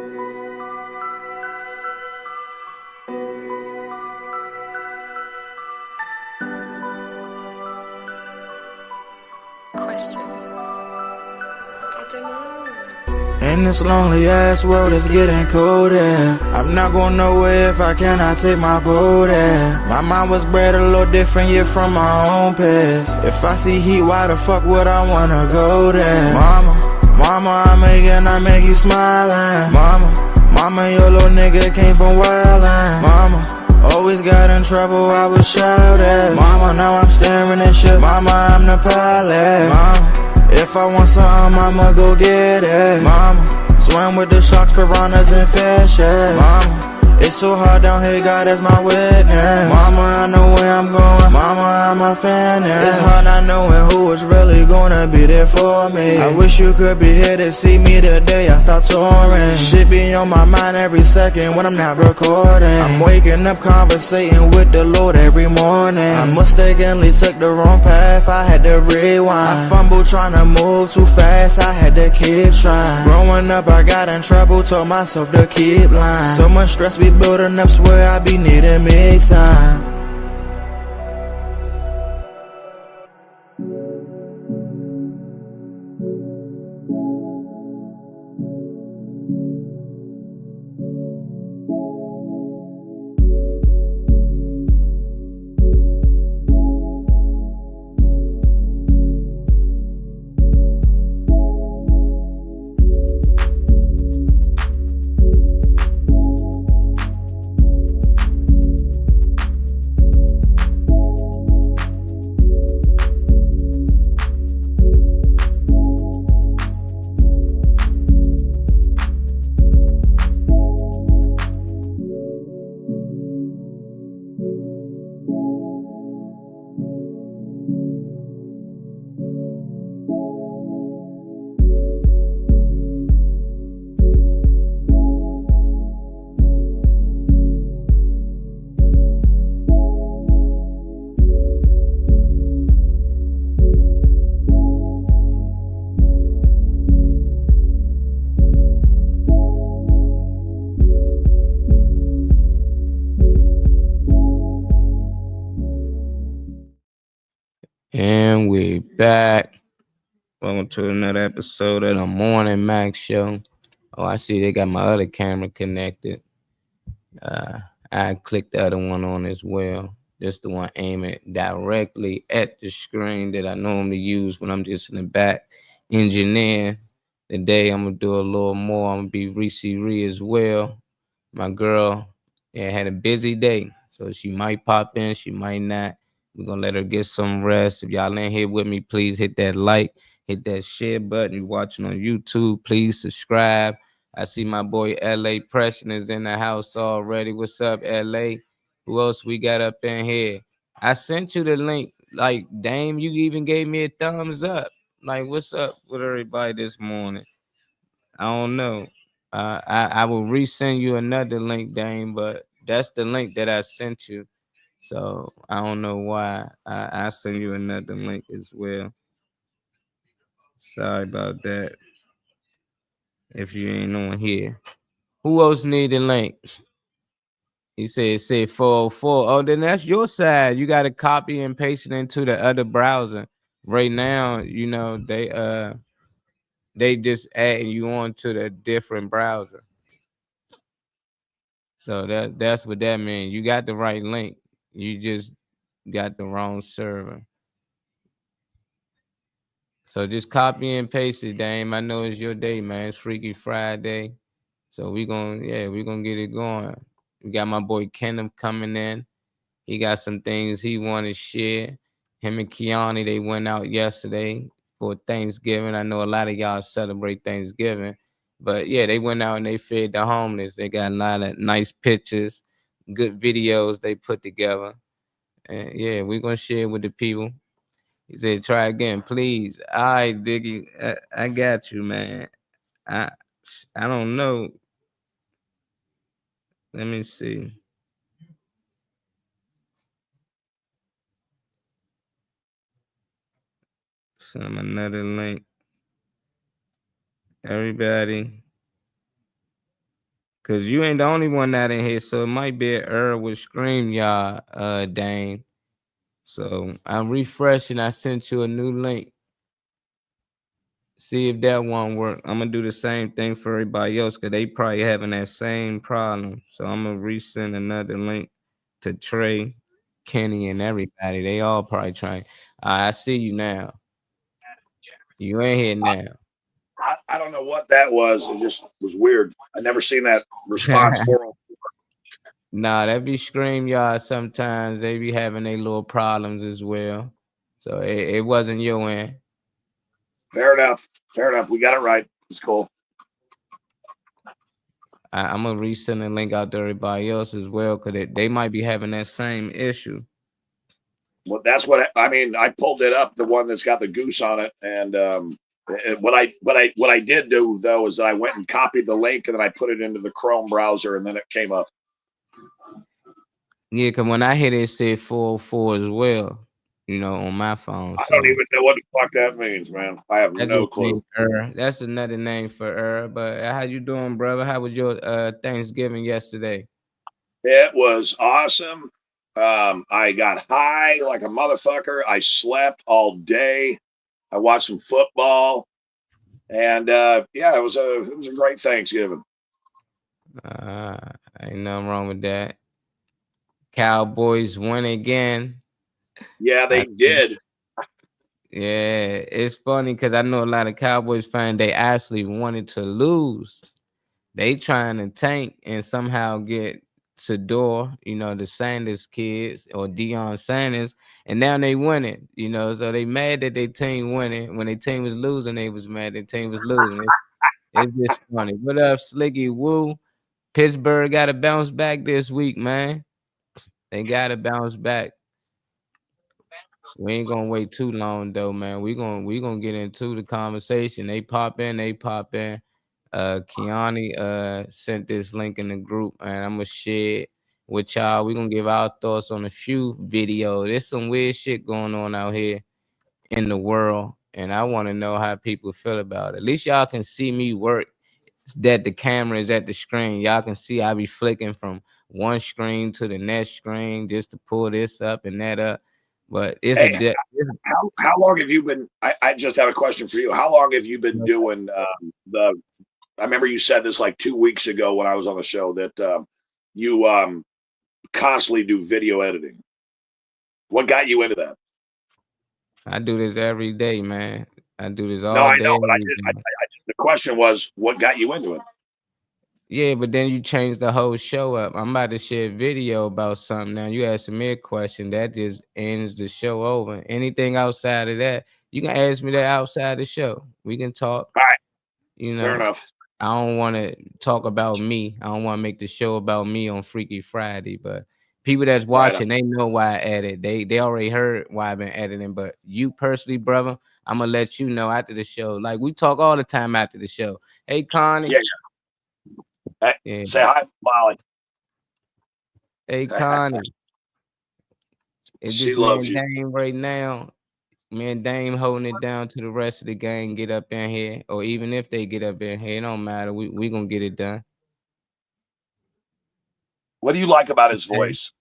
Question. I don't know. In this lonely ass world, it's getting colder. I'm not going nowhere if I cannot take my boat there. My mind was bred a little different, yeah, from my own past. If I see heat, why the fuck would I wanna go there? Mama, I make you smile. Mama, your little nigga came from wildin'. Mama, always got in trouble, I was shouted. Mama, now I'm staring at shit. Mama, I'm the pilot. Mama, if I want something, I'ma go get it. Mama, swim with the sharks, piranhas, and fishes. Mama, it's so hard down here, God is my witness. Mama, I know where I'm going. Mama, I'm a fan. It's hard not knowing who is really gonna be there for me. I wish you could be here to see me the day I start touring. Shit be on my mind every second when I'm not recording. I'm waking up conversating with the Lord every morning. I mistakenly took the wrong path, I had to rewind. I fumbled trying to move too fast, I had to keep trying. Growing up I got in trouble, told myself to keep lying. So much stress be building up, swear I be needing me time. And we back. Welcome to another episode of the Morning Max Show. Oh, I see they got my other camera connected. I clicked the other one on as well. Just the one aiming directly at the screen that I normally use when I'm just in the back engineering. Today I'm gonna do a little more. I'm gonna be Reese Ree as well. My girl had a busy day, so she might pop in, she might not. We're gonna let her get some rest. If y'all in here with me, please hit that like, hit that share button. You're watching on YouTube, please subscribe. I see my boy LA Pression is in the house already. What's up, LA? Who else we got up in here? I sent you the link. Like, Dame, you even gave me a thumbs up. Like, what's up with everybody this morning? I don't know. I will resend you another link, Dame, but that's the link that I sent you. So I don't know why. I send you another link as well. Sorry about that. If you ain't on here. Who else need a link? He said 404. Oh, then that's your side. You got to copy and paste it into the other browser. Right now, you know, they just adding you on to the different browser. So that's what that means. You got the right link. You just got the wrong server. So just copy and paste it, Dame. I know it's your day, man. It's Freaky Friday. So we're gonna get it going. We got my boy Kenneth coming in. He got some things he want to share. Him and Kiani, they went out yesterday for Thanksgiving. I know a lot of y'all celebrate Thanksgiving. But yeah, they went out and they fed the homeless. They got a lot of nice pictures, good videos they put together. And yeah, we're gonna share with the people. He said, try again, please. All right, Diggy. I got you, man. I don't know. Let me see. Send him another link. Everybody. Cause you ain't the only one that in here, so it might be an error with StreamYard, Dane. So I'm refreshing. I sent you a new link. See if that won't work. I'm gonna do the same thing for everybody else because they probably having that same problem. So I'm gonna resend another link to Trey, Kenny, and everybody. They all probably trying. I see you now. You ain't here now. I don't know what that was. It just was weird. I never seen that response for. Nah, that be StreamYard sometimes. They be having their little problems as well. So it wasn't your end. Fair enough. Fair enough. We got it right. It's cool. I'm gonna resend the link out to everybody else as well because they might be having that same issue. Well, that's what I mean. I pulled it up, the one that's got the goose on it, and what I did do though is I went and copied the link and then I put it into the Chrome browser and then it came up. Yeah, because when I hit it, it said 404 as well. You know, on my phone. I don't even know what the fuck that means, man. I have no clue. That's another name for But how you doing, brother? How was your Thanksgiving yesterday? It was awesome. I got high like a motherfucker. I slept all day. I watched some football, and yeah, it was a great Thanksgiving. Ain't nothing wrong with that. Cowboys win again. Yeah, they did. Yeah, it's funny because I know a lot of Cowboys fans, they actually wanted to lose. They trying to tank and somehow get Shador, you know, the Sanders kids or Deion Sanders, and now they winning, you know, so they mad that their team winning. When their team was losing, they was mad their team was losing. It's just funny. What up, Slicky Woo? Pittsburgh got to bounce back this week, man. They got to bounce back. We ain't gonna wait too long though, man. We gonna get into the conversation. They pop in. Kiani sent this link in the group, and I'm gonna share it with y'all. We gonna give our thoughts on a few videos. There's some weird shit going on out here in the world, and I want to know how people feel about it. At least y'all can see me work. That the camera is at the screen. Y'all can see I be flicking from one screen to the next screen just to pull this up and that up. But it's how long have you been? I just have a question for you. How long have you been doing the? I remember you said this like 2 weeks ago when I was on the show that you constantly do video editing. What got you into that? I do this every day, man. I do this all day. No, I day. know, but the question was, what got you into it? Yeah, but then you change the whole show up. I'm about to share a video about something now. You asking me a question that just ends the show over. Anything outside of that, you can ask me that outside the show. We can talk. All right. You know, fair enough. I don't want to talk about me. I don't want to make the show about me on Freaky Friday. But people that's watching, they know why I edit. They already heard why I've been editing. But you personally, brother, I'm gonna let you know after the show. Like we talk all the time after the show. Hey, Connie. Yeah. Hey, say hi, Molly. Hey, Connie. It's she just loves me and you. Dame right now. Me and Dame holding it down to the rest of the gang. Get up in here, or even if they get up in here, it don't matter. We gonna get it done. What do you like about his voice?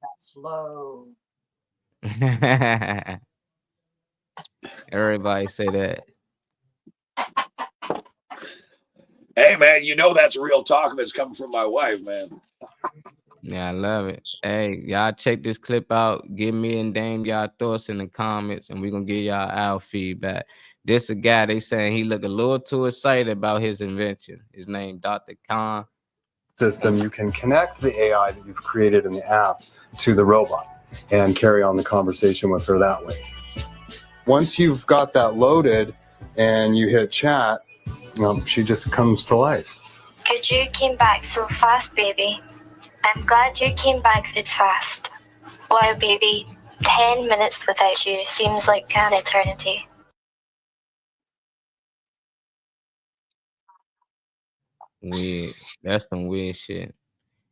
That's slow. Everybody say that. Hey, man, you know that's real talk that's coming from my wife, man. Yeah, I love it. Hey, y'all check this clip out. Give me and Dame y'all thoughts in the comments, and we're going to give y'all our feedback. This a guy, they saying he look a little too excited about his invention. His name, Dr. Khan. System, you can connect the AI that you've created in the app to the robot and carry on the conversation with her that way. Once you've got that loaded and you hit chat, she just comes to life. Good, you came back so fast, baby. I'm glad you came back that fast. Wow, baby, 10 minutes without you seems like an eternity. Weird. That's some weird shit.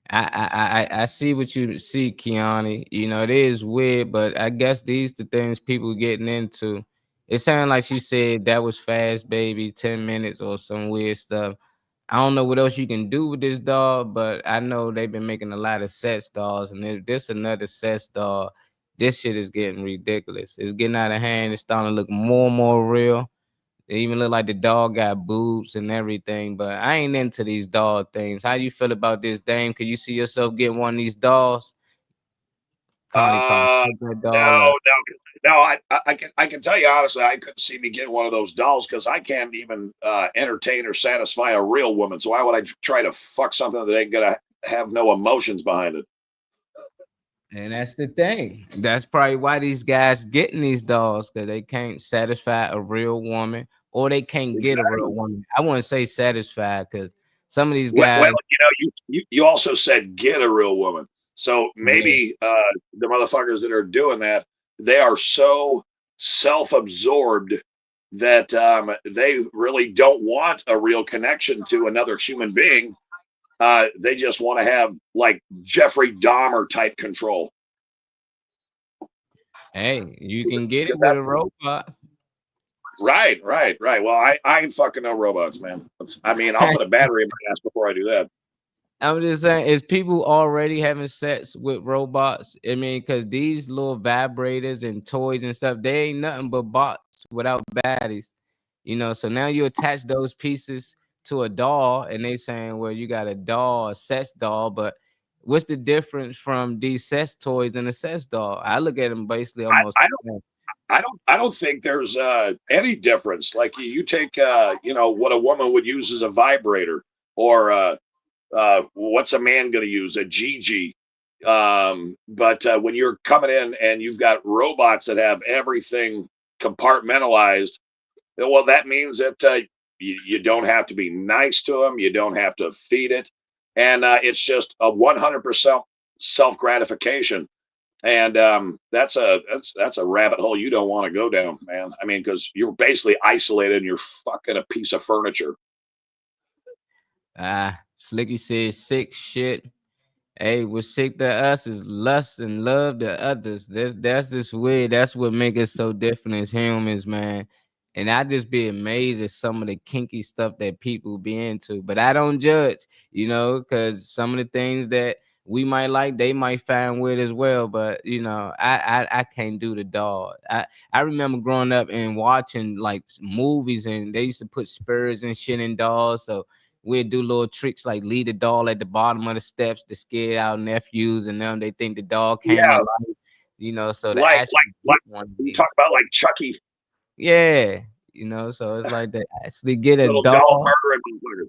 I see what you see, Kiani. You know, it is weird, but I guess these the things people getting into. It sounded like she said that was fast, baby, 10 minutes or some weird stuff. I don't know what else you can do with this doll, but I know they've been making a lot of sex dolls, and if this another sex doll, this shit is getting ridiculous. It's getting out of hand. It's starting to look more and more real. It even look like the dog got boobs and everything, but I ain't into these doll things. How you feel about this, Dame? Could you see yourself getting one of these dolls? Connie probably put that doll No, up. no. I can tell you honestly, I couldn't see me getting one of those dolls because I can't even entertain or satisfy a real woman. So why would I try to fuck something that ain't gonna have no emotions behind it? And that's the thing. That's probably why these guys getting these dolls, because they can't satisfy a real woman, or they can't get a real woman. I wouldn't say satisfied, because some of these Well, guys, you also said get a real woman. So yeah, maybe the motherfuckers that are doing that, they are so self-absorbed that they really don't want a real connection to another human being. They just want to have like Jeffrey Dahmer type control. hey, you can get it with a robot. Right. Well, I ain't fucking no robots, man. I mean, I'll put a battery in my ass before I do that. I'm just saying, is people already having sex with robots? I mean, because these little vibrators and toys and stuff, they ain't nothing but bots without baddies, you know. So now you attach those pieces to a doll, and they saying, well, you got a doll, a sex doll, but what's the difference from these sex toys and a sex doll? I look at them basically almost. I don't think there's any difference. Like you take what a woman would use as a vibrator, or what's a man going to use? A GG. But when you're coming in and you've got robots that have everything compartmentalized, well, that means that you don't have to be nice to them. You don't have to feed it. And it's just a 100% self gratification. And that's a rabbit hole you don't want to go down, man. I mean, because you're basically isolated and you're fucking a piece of furniture. Slicky says sick shit. Hey, what's sick to us is lust and love to others. That's just weird. That's what makes us so different as humans, man. And I just be amazed at some of the kinky stuff that people be into. But I don't judge, you know, because some of the things that we might like, they might find weird as well. But you know, I can't do the dog. I remember growing up and watching like movies, and they used to put spurs and shit in dolls. So we'd do little tricks like leave the doll at the bottom of the steps to scare our nephews and them. They think the dog came to life, you know. So the like one you talk about like Chucky. yeah, you know. So it's like they actually get a Little doll. doll murder.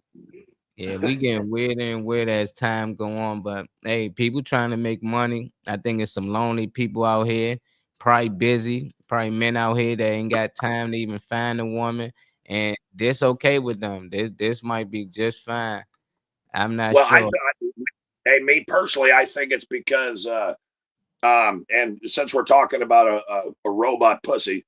Yeah, we getting weirder and weirder as time go on. But hey, people trying to make money. I think it's some lonely people out here, probably busy, probably men out here that ain't got time to even find a woman. And this okay with them. This might be just fine. I'm not Well, sure. hey, me personally, I think it's because and since we're talking about a robot pussy,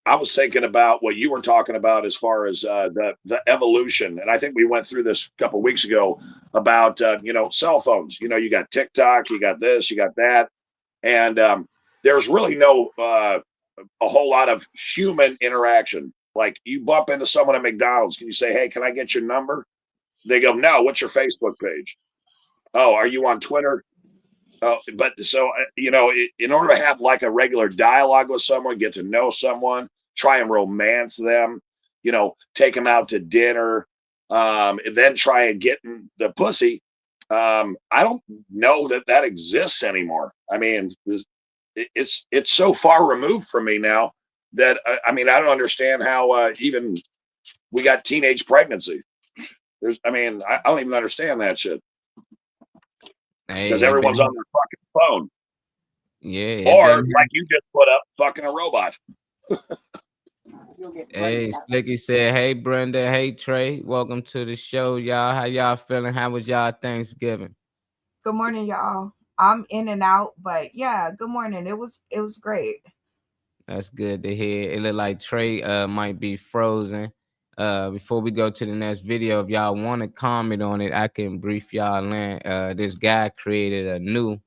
I was thinking about what you were talking about as far as the evolution, and I think we went through this a couple of weeks ago about cell phones. You know, you got TikTok, you got this, you got that, and there's really no a whole lot of human interaction. Like you bump into someone at McDonald's, can you say, "Hey, can I get your number?" They go, "No." What's your Facebook page? Oh, are you on Twitter? Oh, but so in order to have like a regular dialogue with someone, get to know someone, try and romance them, take them out to dinner, and then try and get in the pussy. I don't know that exists anymore. I mean, it's so far removed from me now that I mean, I don't understand how even we got teenage pregnancy. I don't even understand that shit because Hey, everyone's on their fucking phone. yeah. Or like you just put up, fucking a robot. Hey, Slicky said, "Hey Brenda, hey Trey, welcome to the show, y'all. How y'all feeling? How was y'all Thanksgiving?" Good morning, y'all. I'm in and out, but yeah, good morning. It was great. That's good to hear. It look like Trey might be frozen. Before we go to the next video, if y'all want to comment on it, I can brief y'all in. This guy created a new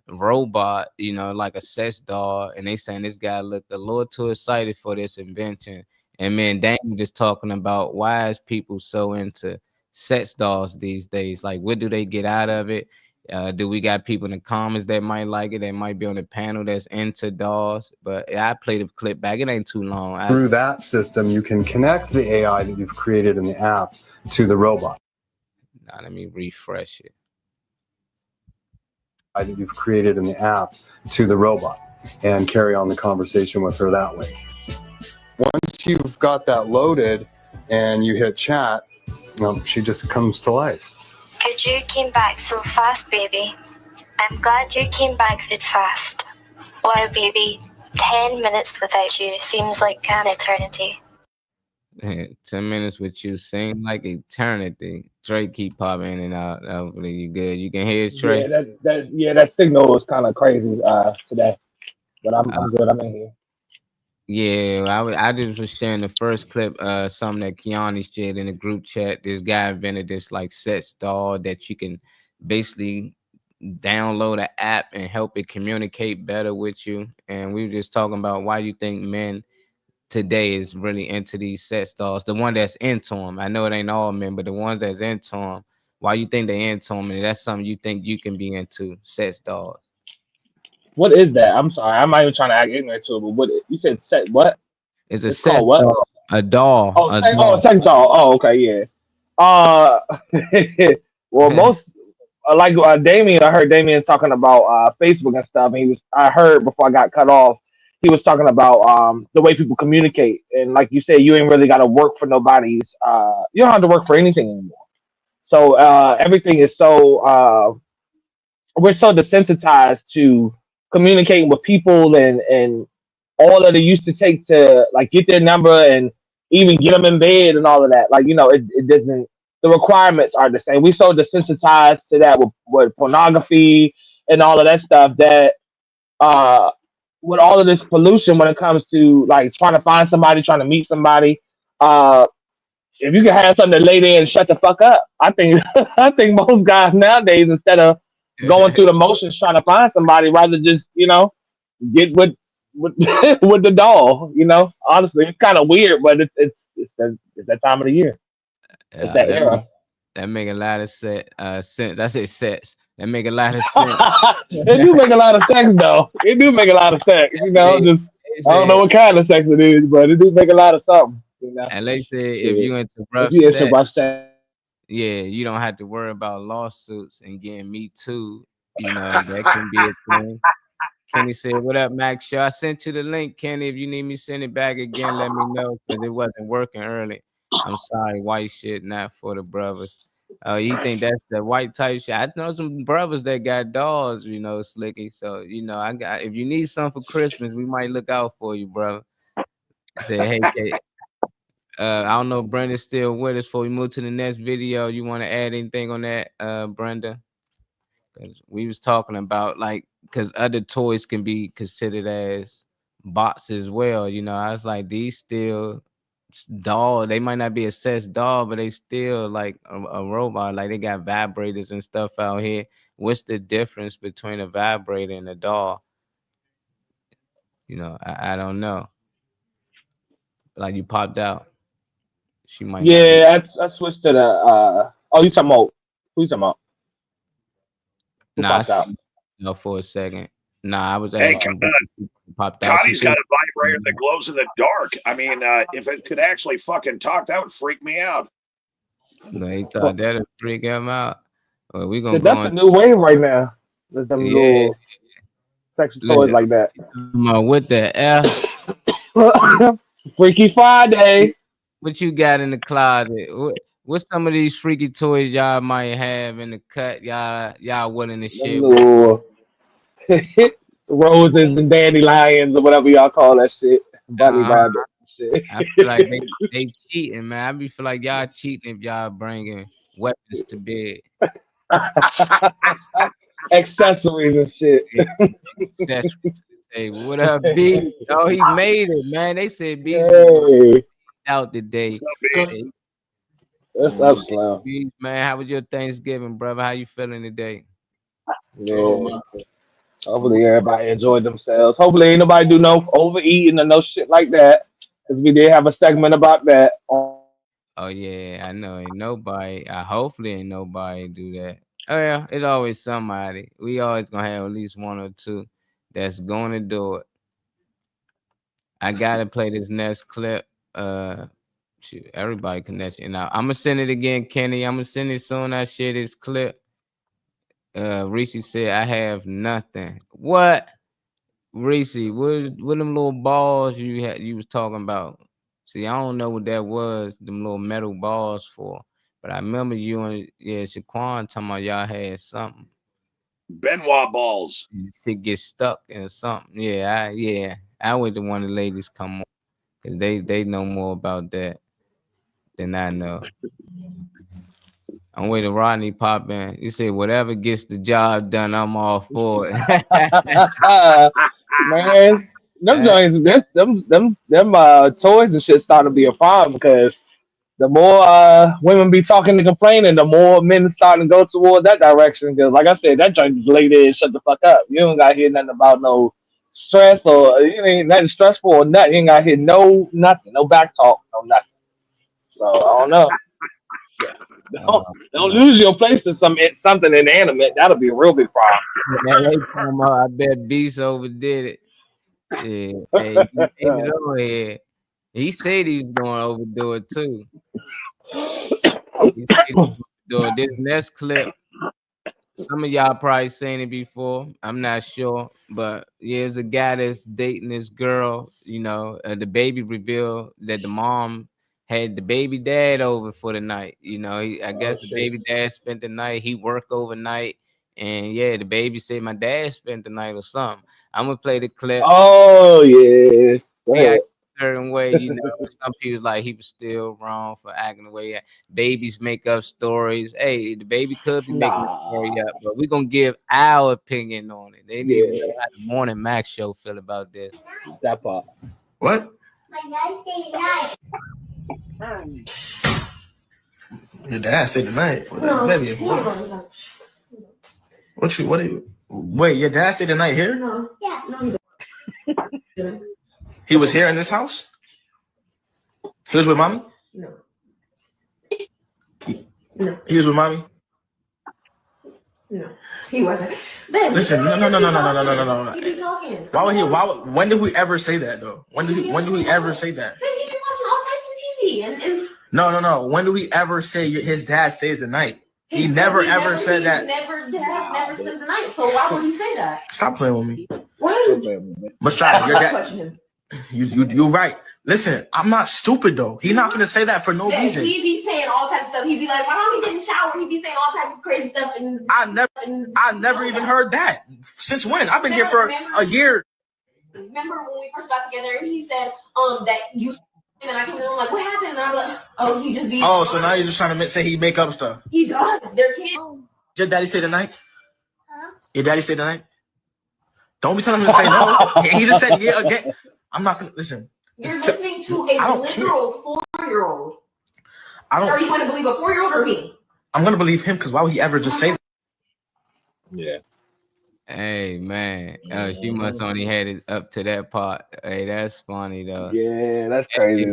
robot, like a sex doll, and they saying this guy looked a little too excited for this invention, And man, Dame just talking about why is people so into sex dolls these days? Like, what do they get out of it? Do we got people in the comments that might like it? That might be on the panel that's into dolls. But I played a clip back. It ain't too long. Through that system, you can connect the AI that you've created in the app to the robot. Now let me refresh it. That you've created in the app to the robot and carry on the conversation with her that way. Once you've got that loaded and you hit chat, she just comes to life. Good you came back so fast, baby. I'm glad you came back that fast. Wow, baby, 10 minutes without you seems like an eternity. 10 minutes with you seem like eternity. Trey keep popping in and out. Hopefully you good. You can hear it, Trey? That signal was kind of crazy today. But I'm good. I'm in here. Yeah, I just was sharing the first clip, something that Kiani shared in the group chat. This guy invented this like sex doll that you can basically download an app and help it communicate better with you. And we were just talking about why you think men today is really into these sex dolls. The one that's into them. I know it ain't all men, but the ones that's into them. Why you think they into them? And that's something you think you can be into, sex dolls. What is that? I'm sorry. I'm not even trying to act ignorant to it, but what you said set what? It's a It's sex called what? doll. A doll. Oh, A oh, sex doll. Oh, okay, yeah. Well, most like Damien. I heard Damien talking about Facebook and stuff. And I heard before I got cut off. He was talking about the way people communicate, and like you said, you ain't really got to work for nobody's. You don't have to work for anything anymore. So everything is so we're so desensitized to communicating with people and all that it used to take to like get their number and even get them in bed and all of that. Like, it doesn't, the requirements are the same. We so desensitized to that with pornography and all of that stuff that with all of this pollution when it comes to like trying to find somebody, trying to meet somebody, if you can have something to lay there and shut the fuck up, I think I think most guys nowadays, instead of going through the motions trying to find somebody, rather just get with with the doll. Honestly, it's kind of weird, but it's that time of the year. It's that era. That make a lot of sense. I said sex. That make a lot of sense. It do make a lot of sex, though. It do make a lot of sex. I don't know what kind of sex it is, but it do make a lot of something. And they say if you into rough sex, yeah, you don't have to worry about lawsuits and getting Me Too. That can be a thing. Kenny said, "What up, Max Show? I sent you the link, Kenny. If you need me send it back again, let me know because it wasn't working early. I'm sorry, white shit, not for the brothers. You think that's the white type shit? I know some brothers that got dolls, Slicky. So I got. If you need something for Christmas, we might look out for you, brother." I said, "Hey, Kate. I don't know if Brenda's still with us before we move to the next video. You want to add anything on that, Brenda? Because we was talking about because other toys can be considered as bots as well. I was like, these still doll. They might not be a sex doll, but they still like a robot. Like they got vibrators and stuff out here. What's the difference between a vibrator and a doll? I don't know. Like you popped out. She might. Yeah, I switched to the. Oh, you talking about? Who you talking about? Nah, for a second. Nah, I was asking. Popped out. Connie's got a vibrator that glows in the dark. I mean, if it could actually fucking talk, that would freak me out. No, he thought that'd freak him out. Well, we gonna that's a new wave right now. There's them little sexual toys like that. With the F. Freaky Friday. What you got in the closet? What's some of these freaky toys y'all might have in the cut? Y'all willing to share? Roses and dandelions or whatever y'all call that shit. Bunny rabbit shit. I feel like they cheating, man. I feel like y'all cheating if y'all bringing weapons to bed. Accessories and shit. Accessories to the table. What up, B? Oh, he made it, man. They said B out today. What's up, Slam? Man, how was your Thanksgiving, brother? How you feeling today? Yeah. Hopefully everybody enjoyed themselves. Hopefully ain't nobody do no overeating or no shit like that. because we did have a segment about that. Oh yeah, I know. Ain't nobody. Hopefully ain't nobody do that. Oh yeah, it's always somebody. We always gonna have at least one or two that's going to do it. I gotta play this next clip. Shoot, everybody connection now. I'm gonna send it again, Kenny. I'm gonna send it soon. I share this clip. Reese said, "I have nothing." What, Reese? What them little balls you was talking about? See, I don't know what that was. Them little metal balls for. But I remember you and Shaquan talking about y'all had something. Benoit balls. Shit get stuck in something. I was the one the ladies come on because they know more about that than I know. I'm waiting Rodney pop in. You say whatever gets the job done, I'm all for it. Man, them joints, them toys and shit starting to be a problem because the more women be talking and complaining, the more men starting to go toward that direction. Because, like I said, that joint is lady and shut the fuck up. You don't got to hear nothing about no stress or you ain't nothing stressful or nothing. You ain't got to hear nothing, no back talk, no nothing. So I don't know. Don't lose your place in something inanimate. That'll be a real big problem. I bet Beast overdid it. Yeah, hey, he made it over here. He said he was going to overdo it too. He said he was do it. This next clip, some of y'all probably seen it before. I'm not sure, but there's a guy that's dating this girl. You know, the baby revealed that the mom had the baby dad over for the night. You know, I guess the baby dad spent the night. He worked overnight, and the baby said my dad spent the night or something. I'm gonna play the clip. Oh yeah, go ahead. Certain way, you know, some people like he was still wrong for acting the way babies make up stories. Hey, the baby could be making a story up, but we're gonna give our opinion on it. They need to know how the Morning Max show feel about this. That part. What? Your dad stayed the night. No, Baby, what are you? Wait, your dad stayed the night here? No, he didn't. He was here in this house? He was with mommy? No. He was with mommy? No, he wasn't. Babe, listen, no. He be talking. Why would he? When did we ever say that though? When did we ever say that? Babe, he be watching all types of TV and No. When do we ever say his dad stays the night? He never said that. Has never spent the night. So why would he say that? Stop playing with me. Why? Messiah, your dad. You're right. Listen, I'm not stupid though. He's not gonna say that for no reason. He be saying all types of stuff. He be like, "My mommy didn't shower." He be saying all types of crazy stuff. And I never even heard that. Since when? I've been here for a year. Remember when we first got together? He said that you. And I came in, I'm like, "What happened?" And I'm like, "Oh, he just be." Oh, so now you're just trying to say he make up stuff. He does. They're kids. Your daddy stay the night? Huh? Your daddy stay the night? Don't be telling him to say no. He just said yeah again. I'm not gonna listen. You're listening to a literal 4-year-old. Are you going to believe a 4-year-old or me? I'm gonna believe him because why would he ever just say that? Yeah. Hey man, she must only had it up to that part. Hey, that's funny though. Yeah, that's crazy.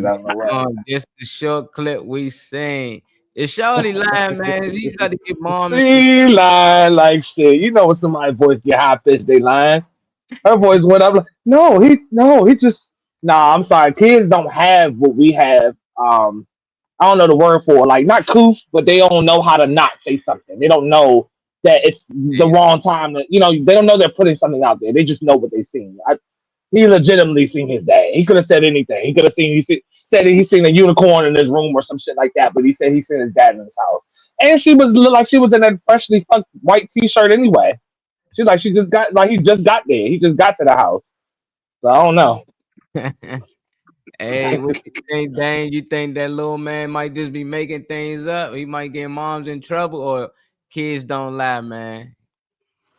Just the short clip we seen. Is Shawty lying, man? You got to get mom. She lying like shit. You know when somebody's voice get high pitched, they lying. Her voice went up like, he just I'm sorry. Kids don't have what we have. I don't know the word for it. Like not coof, but they don't know how to not say something. They don't know that it's the wrong time. They don't know they're putting something out there. They just know what they seen. He legitimately seen his dad. He could have said anything. He could have said he seen a unicorn in his room or some shit like that. But he said he seen his dad in his house, and she looked like she was in that freshly fucked white t-shirt anyway. She's like he just got there. He just got to the house. So I don't know. Hey, what you think, Dane? You think that little man might just be making things up? He might get moms in trouble, or kids don't lie, man?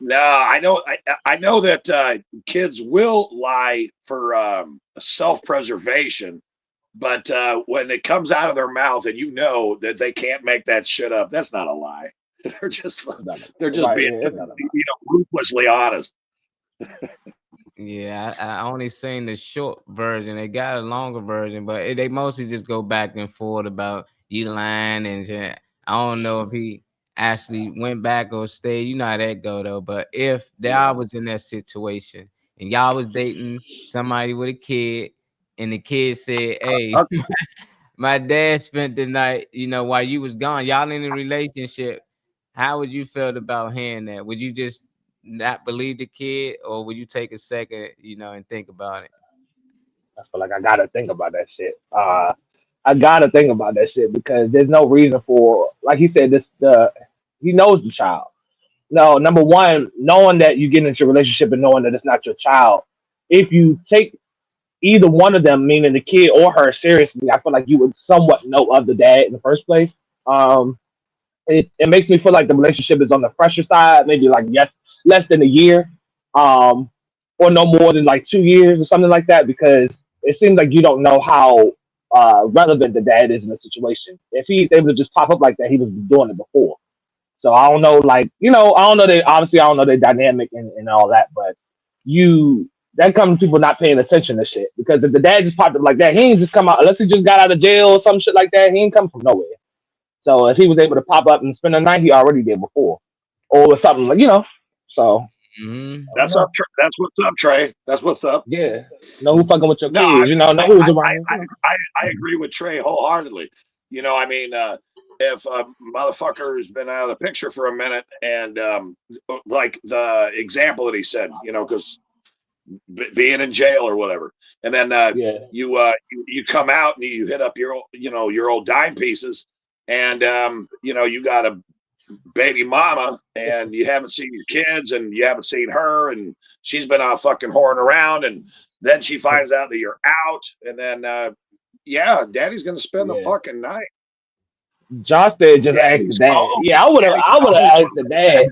No, I know that kids will lie for self-preservation, but when it comes out of their mouth and you know that they can't make that shit up, that's not a lie. They're just being ruthlessly honest. Yeah, I only seen the short version. They got a longer version, but they mostly just go back and forth about you lying and shit. I don't know if he actually went back or stayed. You know how that go though. But if y'all was in that situation and y'all was dating somebody with a kid, and the kid said, "Hey, my dad spent the night, while you was gone. Y'all in a relationship. How would you feel about hearing that? Would you just not believe the kid, or would you take a second, and think about it?" I feel like I gotta think about that shit. I gotta think about that shit because there's no reason for, like he said, he knows the child. No, number one, knowing that you get into a relationship and knowing that it's not your child. If you take either one of them, meaning the kid or her, seriously, I feel like you would somewhat know of the dad in the first place. Um, it makes me feel like the relationship is on the fresher side, maybe like yes, less than a year, um, or no more than like 2 years or something like that, because it seems like you don't know how relevant the dad is in the situation. If he's able to just pop up like that, he was doing it before. So I don't know, like, I don't know they obviously I don't know their dynamic and all that, but that comes from people not paying attention to shit. Because if the dad just popped up like that, he ain't just come out unless he just got out of jail or some shit like that, he ain't come from nowhere. So if he was able to pop up and spend the night, he already did before. Or something like, So That's up. That's what's up, Trey. That's what's up. yeah. Know who fucking with your No, kids, know who's around. I agree with Trey wholeheartedly. If a motherfucker's been out of the picture for a minute, and like the example that he said, because being in jail or whatever, and then you come out and you hit up your old dime pieces, and you got a baby mama, and you haven't seen your kids, and you haven't seen her, and she's been out fucking whoring around, and then she finds out that you're out, and then daddy's gonna spend the fucking night. Josh said just ask the dad. Yeah, I would have asked the dad.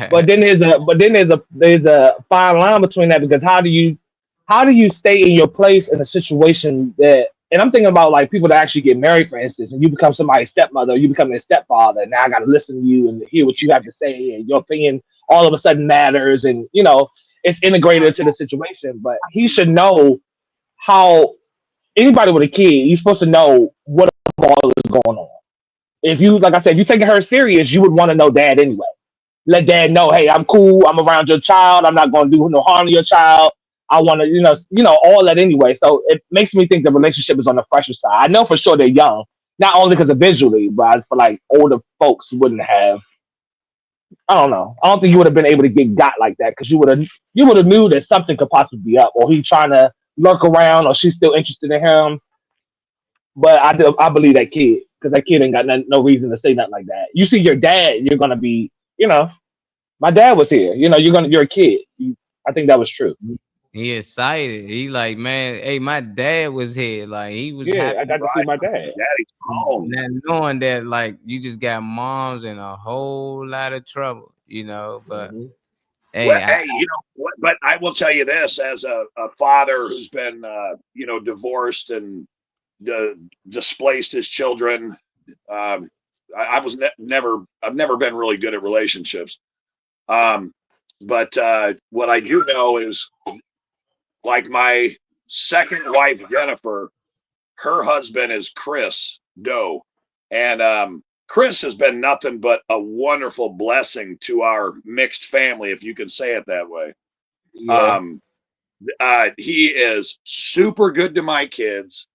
But then there's a fine line between that, because how do you stay in your place in a situation that, and I'm thinking about like people that actually get married, for instance, and you become somebody's stepmother, or you become their stepfather, and now I gotta listen to you and hear what you have to say, and your opinion all of a sudden matters, and it's integrated into the situation. But he should know how anybody with a kid, you're supposed to know what all is going on. If you, like I said, if you're taking her serious, you would want to know dad anyway. Let dad know, hey, I'm cool. I'm around your child. I'm not going to do no harm to your child. I want to, all that anyway. So it makes me think the relationship is on the fresher side. I know for sure they're young, not only because of visually, but I feel like older folks wouldn't have. I don't know. I don't think you would have been able to get got like that, because you would have knew that something could possibly be up, or he trying to lurk around, or she's still interested in him. But I believe that kid, because that kid ain't got no reason to say nothing like that. You see your dad, you're gonna be, my dad was here. You're a kid. I think that was true. He excited. He like, man, hey, my dad was here. Like, he was happy. I got to see my dad. Daddy's home. And knowing that, like, you just got moms in a whole lot of trouble, but hey, but I will tell you this, as a father who's been divorced and displaced his children, I've never been really good at relationships, but what I do know is, like, my second wife Jennifer, her husband is Chris Doe, and Chris has been nothing but a wonderful blessing to our mixed family, if you can say it that way. He is super good to my kids.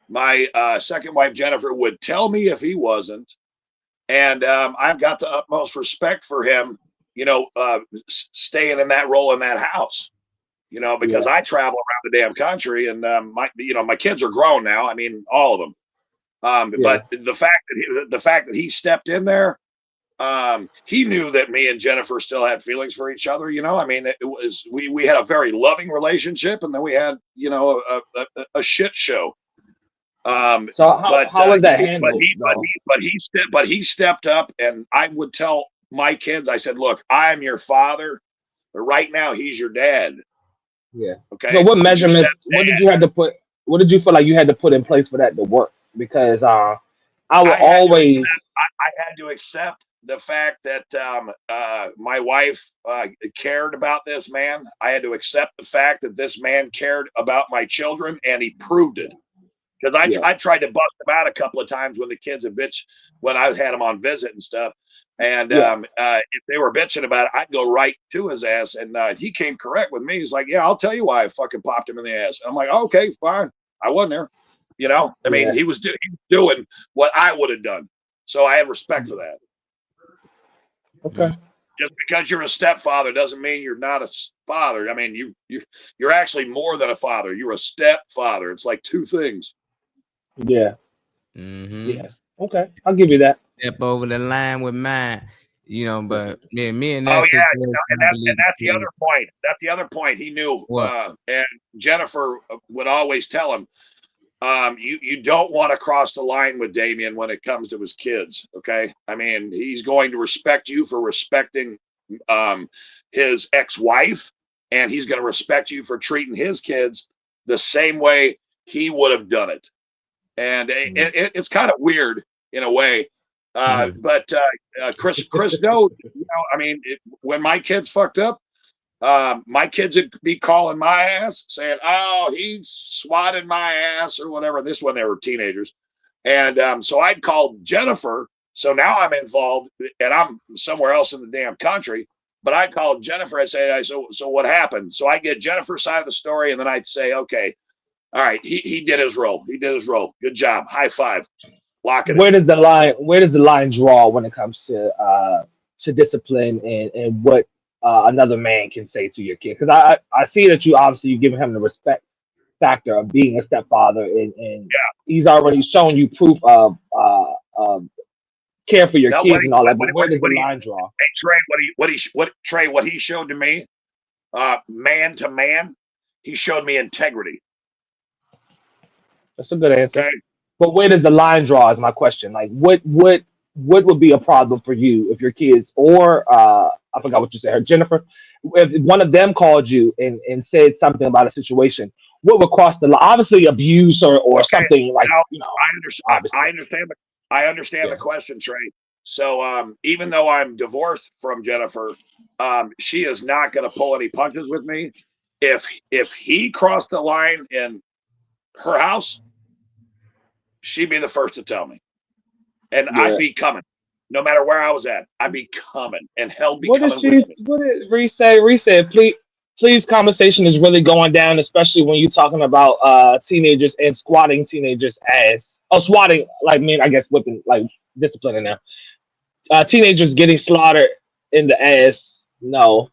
My second wife Jennifer would tell me if he wasn't, and I've got the utmost respect for him, staying in that role in that house, because I travel around the damn country, and my kids are grown now. I mean, all of them. But the fact that he stepped in there, he knew that me and Jennifer still had feelings for each other. I mean, it was we had a very loving relationship, and then we had a shit show. So how was that handled? But he stepped up, and I would tell my kids, I said, look, I'm your father, but right now he's your dad. Yeah. Okay. So what measurements? What did you have to put? What did you feel like you had to put in place for that to work? Because I will always. I had to accept the fact that my wife cared about this man. I had to accept the fact that this man cared about my children, and he proved it. Because I tried to bust him out a couple of times when the kids had bitched when I had him on visit and stuff. And if they were bitching about it, I'd go right to his ass. And he came correct with me. He's like, yeah, I'll tell you why I fucking popped him in the ass. I'm like, okay, fine. I wasn't there. You know, I mean, he was doing what I would have done. So I have respect for that. Okay. Just because you're a stepfather doesn't mean you're not a father. I mean, you're actually more than a father. You're a stepfather. It's like two things. Yeah. Mm-hmm. Yeah. Okay. I'll give you that. Step over the line with mine, you know, but yeah, me and that Oh yeah, situation, and that's the other point. That's the other point. He knew, and Jennifer would always tell him, you don't want to cross the line with Damien when it comes to his kids. Okay, I mean, he's going to respect you for respecting his ex-wife, and he's going to respect you for treating his kids the same way he would have done it. And it's kind of weird in a way. But Chris knows, you know, I mean, when my kids fucked up, my kids would be calling my ass saying, oh, he swatted my ass or whatever. This when they were teenagers. And so I'd call Jennifer. So now I'm involved and I'm somewhere else in the damn country. But I called Jennifer. I say, so what happened? So I get Jennifer's side of the story. And then I'd say, okay, all right, he did his role. He did his role. Good job. High five. Lock it. Where does the line draw when it comes to discipline and what another man can say to your kid? Because I see that you've given him the respect factor of being a stepfather, and he's already shown you proof of care for your kids and all that. But where does the line draw? Hey Trey, what he showed to me, man to man, he showed me integrity. That's a good answer. Okay. But where does the line draw is my question. Like what would be a problem for you if your kids or I forgot what you said, Jennifer, if one of them called you and said something about a situation, what would cross the line? Obviously abuse or something like, now, you know. I understand the question, Trey. So even though I'm divorced from Jennifer, she is not going to pull any punches with me. If he crossed the line in her house, she'd be the first to tell me, and I'd be coming, no matter where I was at. I'd be coming, and hell be coming with me. What did Reese say? Reese said, please, conversation is really going down, especially when you're talking about teenagers and squatting teenagers' ass. Oh, swatting, like I guess whipping, like disciplining them. Teenagers getting slaughtered in the ass. No.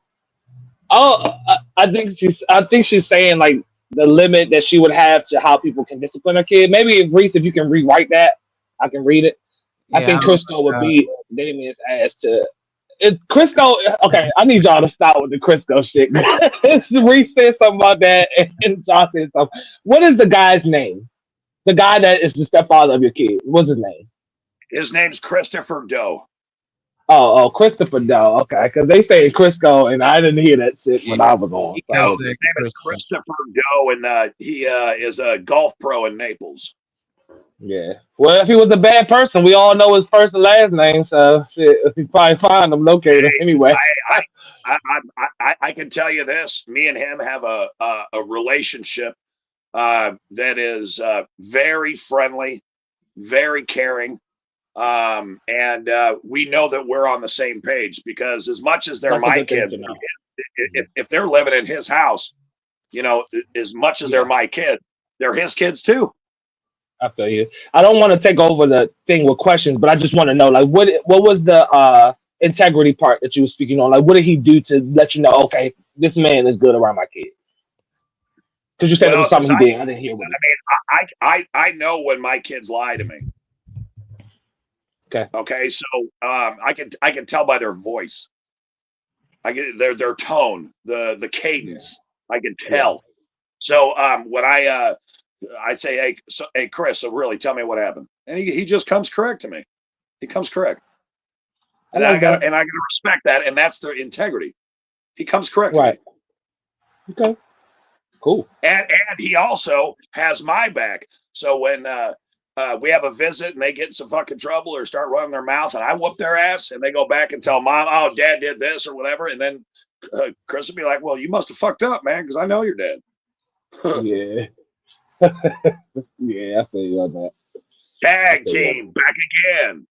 Oh, I think she's saying like the limit that she would have to how people can discipline a kid. Maybe if you can rewrite that, I can read it. I think Crisco would beat Damien's ass to. Crisco, okay, I need y'all to stop with the Crisco shit. Reese said something about that, and John said something. What is the guy's name? The guy that is the stepfather of your kid. What's his name? His name's Christopher Doe. Oh, Christopher Doe. Okay, because they say Crisco, and I didn't hear that shit when I was on. So. His name is Christopher Doe, and he is a golf pro in Naples. Yeah. Well, if he was a bad person, we all know his first and last name, so shit, we probably find him, locate him anyway. I can tell you this: me and him have a relationship that is very friendly, very caring. And we know that we're on the same page because as much as they're my kids, if they're living in his house, you know, as much as they're my kids, they're his kids too. I feel you. I don't want to take over the thing with questions, but I just want to know, like, what was the integrity part that you were speaking on? Like, what did he do to let you know, okay, this man is good around my kid? Because you said it was something he did. I didn't hear what. I mean, I know when my kids lie to me. Okay. So I can tell by their voice. I get their tone, the cadence. I can tell. So when I say, hey, Chris, so really tell me what happened, and he just comes correct to me. He comes correct, and I got to respect that, and that's the integrity. He comes correct, right? Okay, cool. And he also has my back. So when we have a visit and they get in some fucking trouble or start running their mouth, and I whoop their ass, and they go back and tell mom, oh, dad did this or whatever, and then Chris would be like, well, you must have fucked up, man, because I know you're dead. Yeah. Yeah, I feel you on that. Tag team back again.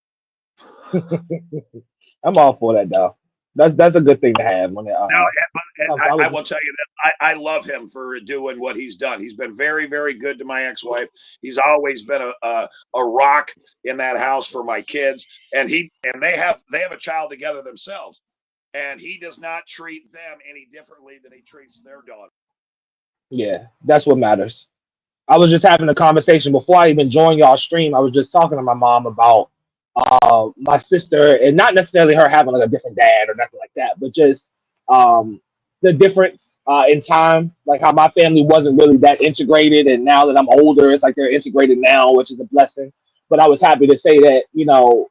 I'm all for that though. That's a good thing to have when it, I will tell you that I love him for doing what he's done. He's been very, very good to my ex-wife. He's always been a rock in that house for my kids, and they have a child together themselves, and he does not treat them any differently than he treats their daughter. Yeah, that's what matters. I was just having a conversation before I even joined y'all stream. I was just talking to my mom about my sister, and not necessarily her having like a different dad or nothing like that, but just the difference in time, like how my family wasn't really that integrated, and now that I'm older, it's like they're integrated now, which is a blessing. But I was happy to say that, you know,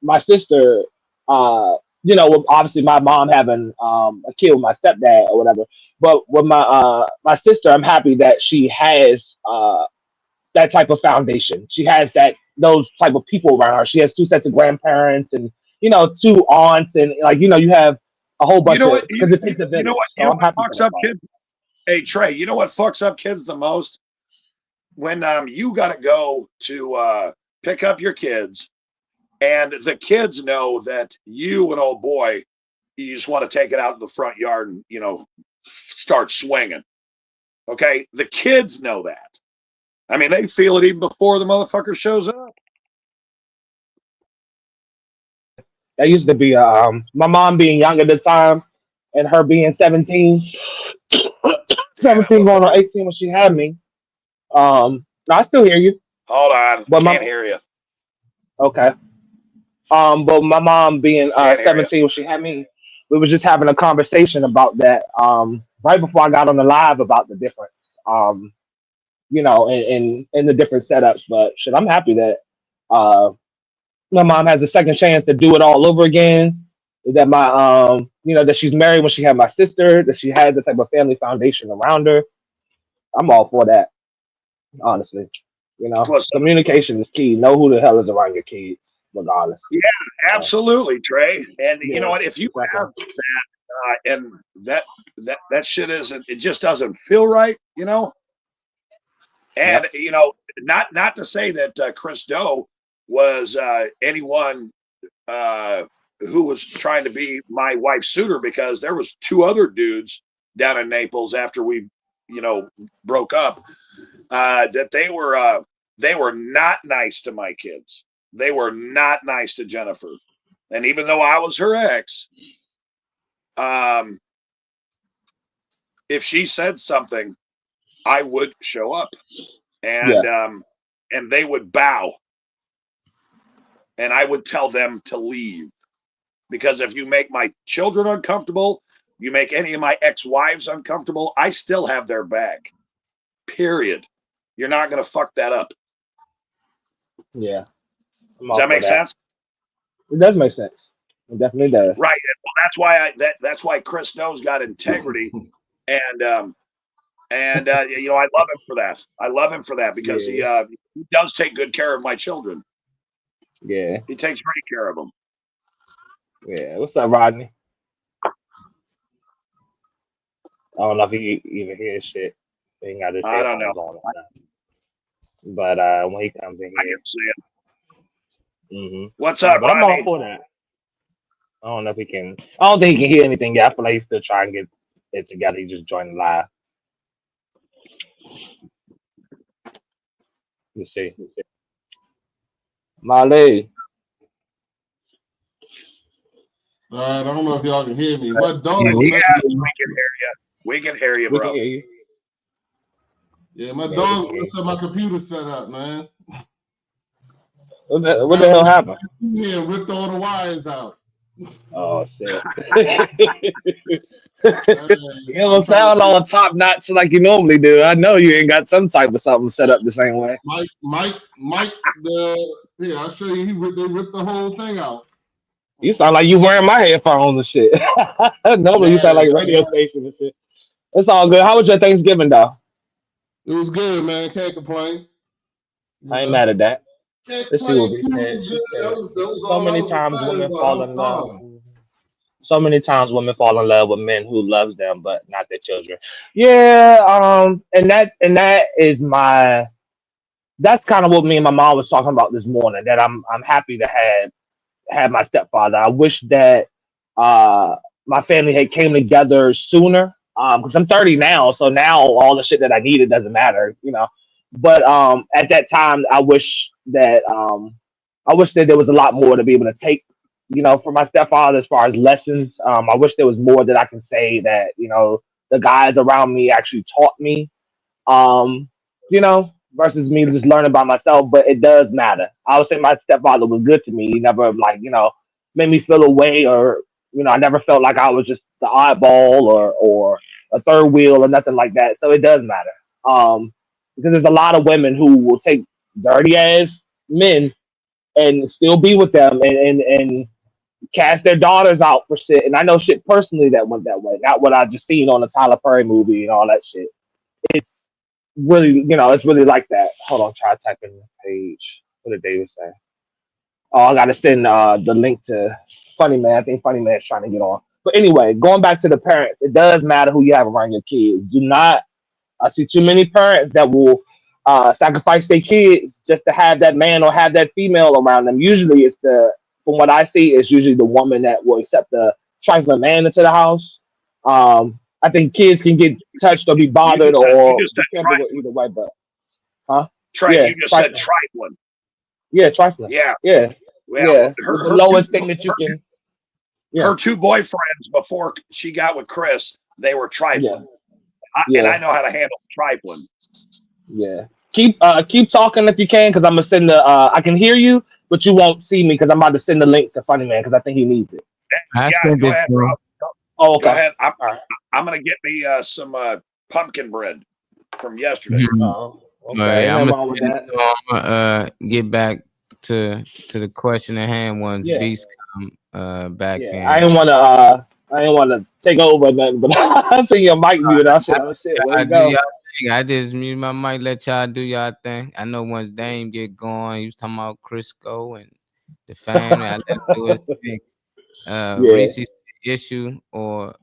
my sister, you know, with obviously my mom having a kid with my stepdad or whatever, but with my sister, I'm happy that she has that type of foundation. She has those type of people around her. She has 2 sets of grandparents and, you know, 2 aunts, and like, you know, you have a whole bunch of, because it takes a village. You know what fucks up kids? Hey Trey, you know what fucks up kids the most? When you got to go to pick up your kids, and the kids know that you and old boy, you just want to take it out in the front yard and, you know, start swinging. Okay, the kids know that. I mean, they feel it even before the motherfucker shows up. That used to be my mom being young at the time, and her being 17 going on 18 when she had me. I still hear you. Hold on, but can't hear you. Okay. But my mom being 17 when she had me, we were just having a conversation about that right before I got on the live about the difference, you know, in the different setups. But shit, I'm happy that my mom has a second chance to do it all over again. That my you know, that she's married when she had my sister, that she had the type of family foundation around her. I'm all for that, honestly. You know, communication is key. Know who the hell is around your kids, regardless. Yeah, absolutely, Trey. And you know what? If you have that, and that shit isn't, it just doesn't feel right, you know. And you know, not to say that Chris Doe was anyone who was trying to be my wife's suitor, because there was 2 other dudes down in Naples after we, you know, broke up, that they were not nice to my kids. They were not nice to Jennifer. And even though I was her ex, if she said something, I would show up, and they would bow, and I would tell them to leave, because if you make my children uncomfortable, you make any of my ex-wives uncomfortable, I still have their back. Period. You're not going to fuck that up. Yeah. Does that make sense? It does make sense. It definitely does. Right. Well, that's why Chris Doe's got integrity, and you know, I love him for that. I love him for that, because he does take good care of my children. Yeah. He takes great care of them. Yeah. What's up, Rodney? I don't know if he even hears shit. He ain't got his headphones on and stuff. But when he comes in here, I can see it. Mm-hmm. What's up, I'm all for that. I don't know if he can. I don't think he can hear anything yet. I feel like he's still trying to get it together. He just joined the live. Let's see. Male. All right, I don't know if y'all can hear me. What dog? Yeah, we can hear you. We can hear you, bro. We can hear you. Yeah, my dog. Let's have my computer set up, man. What the hell happened? Yeah, ripped all the wires out. Oh shit! You don't sound all top notch like you normally do. I know you ain't got some type of something set up the same way. Mike. Yeah, I'll show you. They ripped the whole thing out. You sound like you wearing my headphones and shit. Normally you sound like a radio station and shit. It's all good. How was your Thanksgiving though? It was good, man. Can't complain. I ain't mad at that. Let's see what we said. She said, so many times women fall in love. So many times women fall in love with men who loves them, but not their children. Yeah, and that is that's kind of what me and my mom was talking about this morning. That I'm happy to have my stepfather. I wish that uh my family had came together sooner. Because I'm 30 now, so now all the shit that I needed doesn't matter, you know. But at that time, I wish that there was a lot more to be able to take, you know, from my stepfather as far as lessons. I wish there was more that I can say that, you know, the guys around me actually taught me, um, you know, versus me just learning by myself. But it does matter. I would say my stepfather was good to me. He never like, you know, made me feel away, or you know, I never felt like I was just the oddball or a third wheel or nothing like that. So it does matter. Because there's a lot of women who will take dirty ass men and still be with them and cast their daughters out for shit. And I know shit personally that went that way. Not what I just seen on the Tyler Perry movie and all that shit. It's really, you know, it's really like that. Hold on, try to type in the page. What did David say? Oh, I gotta send the link to Funny Man. I think Funny Man's trying to get on. But anyway, going back to the parents, it does matter who you have around your kids. Do not. I see too many parents that will sacrifice their kids just to have that man or have that female around them. Usually, from what I see, it's usually the woman that will accept the trifling man into the house. I think kids can get touched or be bothered or you just be said tampered with either way, but yeah, you just said trifling. trifling. Yeah, trifling. Yeah. Yeah. Well, The lowest thing that you can. Yeah. Her two boyfriends before she got with Chris, they were trifling. Yeah. And I know how to handle trifling. Yeah. Keep talking if you can, because I'm gonna send the. I can hear you, but you won't see me because I'm about to send the link to Funny Man because I think he needs it. Go ahead, bro. Oh, okay. Go ahead. I'm gonna get me some pumpkin bread from yesterday. Oh, okay. I'm Nothing wrong with that. gonna get back to the question at hand once Yeah. Beast come back in. I didn't want to take over nothing, but I see your mic muted. I said, "Oh shit, where you go?" I just mute my mic, let y'all do y'all thing. I know once Dame get going, he was talking about Crisco and the family. I let him do his thing. Reese's issue, or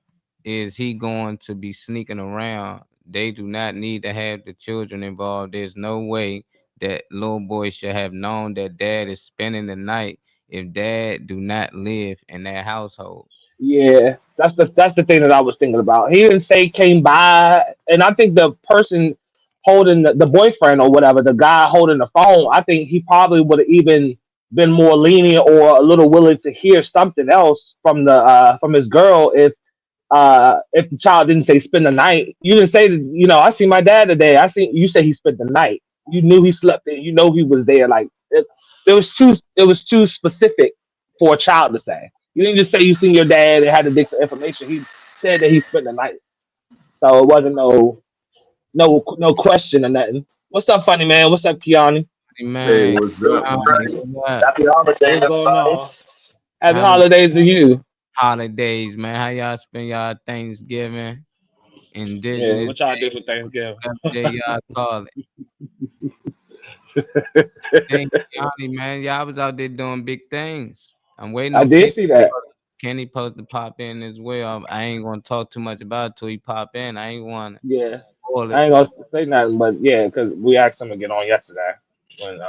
is he going to be sneaking around? They do not need to have the children involved. There's no way that little boy should have known that dad is spending the night if dad do not live in that household. Yeah, that's the thing that I was thinking about. He didn't say came by, and I think the person holding the boyfriend or whatever, the guy holding the phone, I think he probably would have even been more lenient or a little willing to hear something else from his girl if the child didn't say spend the night. You didn't say that, you know, I see my dad today. You said he spent the night. You knew he slept there. You know he was there. Like it was too specific for a child to say. You didn't just say you seen your dad and had to dig for information. He said that he spent the night. So it wasn't no question or nothing. What's up, Funny Man? What's up, Kiani? Man, Hey, what's up? Happy holidays. What's going on? Happy holidays to you. Holidays, man. How y'all spend y'all Thanksgiving? Yeah, what y'all do for Thanksgiving? Whatever day y'all call it. Thank you, man. Y'all was out there doing big things. I'm waiting on I did see that. Kenny supposed to pop in as well. I ain't gonna talk too much about it till he pop in. I ain't want Yeah. spoil it. I ain't gonna say nothing, but yeah, because we asked him to get on yesterday when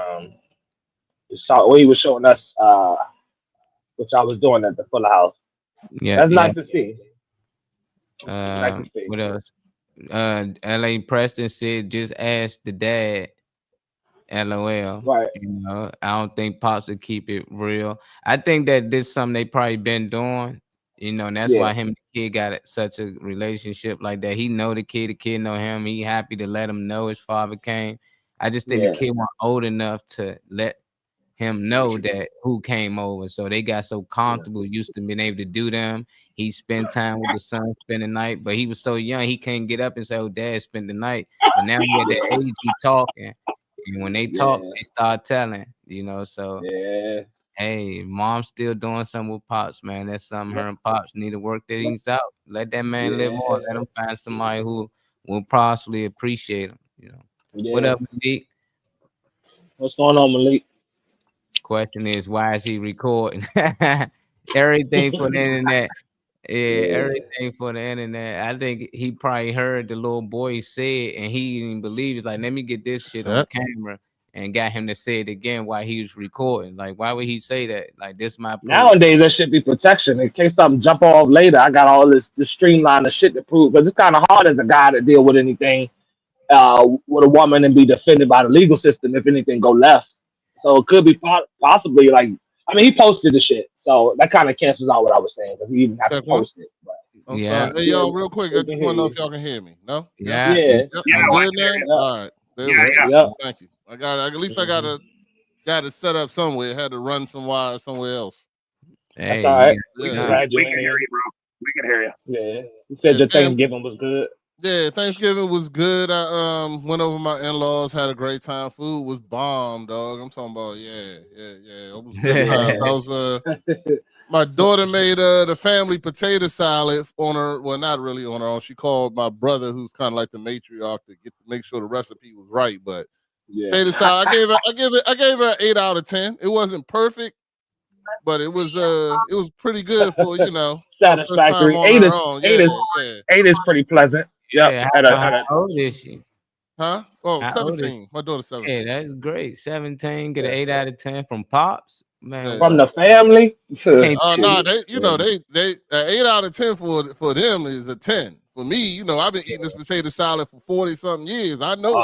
he was showing us what y'all was doing at the Fuller House. Yeah, that's nice to see. Nice to see. What else? L.A. Preston said just ask the dad. LOL. Right. You know, I don't think Pops would keep it real. I think that this is something they probably been doing. You know, and that's why him and the kid got such a relationship like that. He know the kid know him. He happy to let him know his father came. I just think the kid wasn't old enough to let him know that who came over. So they got so comfortable, used to being able to do them. He spent time with the son, spend the night, but he was so young, he couldn't get up and say, "Oh, dad spent the night." But now he at that age, he talking. And when they talk, they start telling, you know. So, hey, mom's still doing something with Pops, man. That's something her and Pops need to work things out. Let that man live on. Let him find somebody who will possibly appreciate him, you know. What up, Malik? What's going on, Malik? question is, why is he recording? Everything for the internet. Yeah, everything for the internet. I think he probably heard the little boy say it, and he didn't believe it. Like, let me get this shit on camera, and got him to say it again while he was recording. Like, why would he say that? Like, this my proof. Nowadays, there should be protection in case something jump off later. I got all this streamline of shit to prove because it's kind of hard as a guy to deal with anything with a woman and be defended by the legal system if anything go left. So it could be possibly like, I mean, he posted the shit, so that kind of cancels out what I was saying because he even have to post it. But. Yeah. Hey, y'all, real quick, I just want to know if y'all can hear me. No? Yeah. Yep. Good now? All right. Thank you. I got at least I got to set up somewhere. Had to run some wires somewhere else. Hey, that's all right. We can hear you, bro. We can hear you. Yeah. You said your Thanksgiving was good. Yeah, Thanksgiving was good. I went over my in-laws, had a great time. Food was bomb, dog. I'm talking about yeah. It was good times. I was my daughter made the family potato salad on her. Well, not really on her own. She called my brother, who's kind of like the matriarch, to make sure the recipe was right. But potato salad, I gave her an 8 out of 10. It wasn't perfect, but it was pretty good for satisfactory. 8 is pretty pleasant. Yeah. How old is she? Huh? Oh, 17. My daughter's 17. Yeah, that's great. 17, get an 8 out of 10 from Pops. Man, from the family. No, they 8 out of 10 for them is a 10. For me, I've been eating this potato salad for 40 something years. I know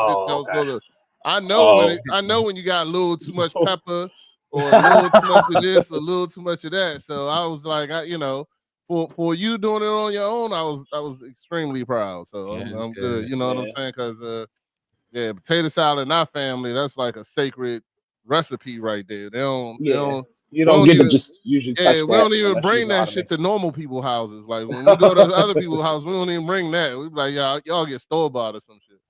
I know when you got a little too much pepper or a little too much of this, a little too much of that. So I was like, for you doing it on your own, I was extremely proud. So I'm good. You know what I'm saying? Because potato salad in our family, that's like a sacred recipe right there. You don't get to just usually touch that. We don't even bring that shit to normal people's houses. Like when we go to other people's houses, we don't even bring that. We be like, y'all get store-bought or some shit.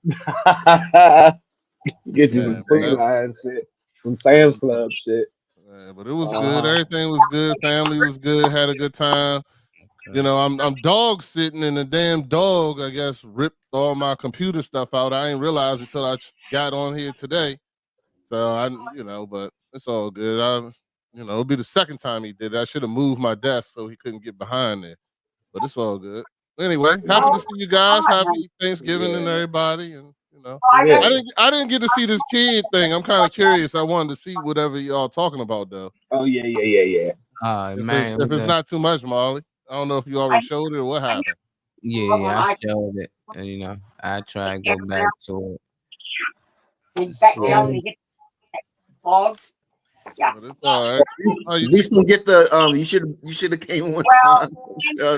Get you some free line shit, some Sam's Club shit. Yeah, but it was good. Everything was good. Family was good. Had a good time. I'm dog sitting, and the damn dog, I guess, ripped all my computer stuff out. I didn't realize until I got on here today. So but it's all good. It'll be the second time he did it. I should have moved my desk so he couldn't get behind there. But it's all good. Anyway, happy to see you guys. Happy Thanksgiving and everybody. And I didn't get to see this kid thing. I'm kind of curious. I wanted to see whatever y'all talking about though. Oh yeah. If it's not too much, Marley. I don't know if you already showed it or what happened. Yeah, I showed it. And I try to go back to it. Yeah. But it's all right. At least you get the you should have came one time. No,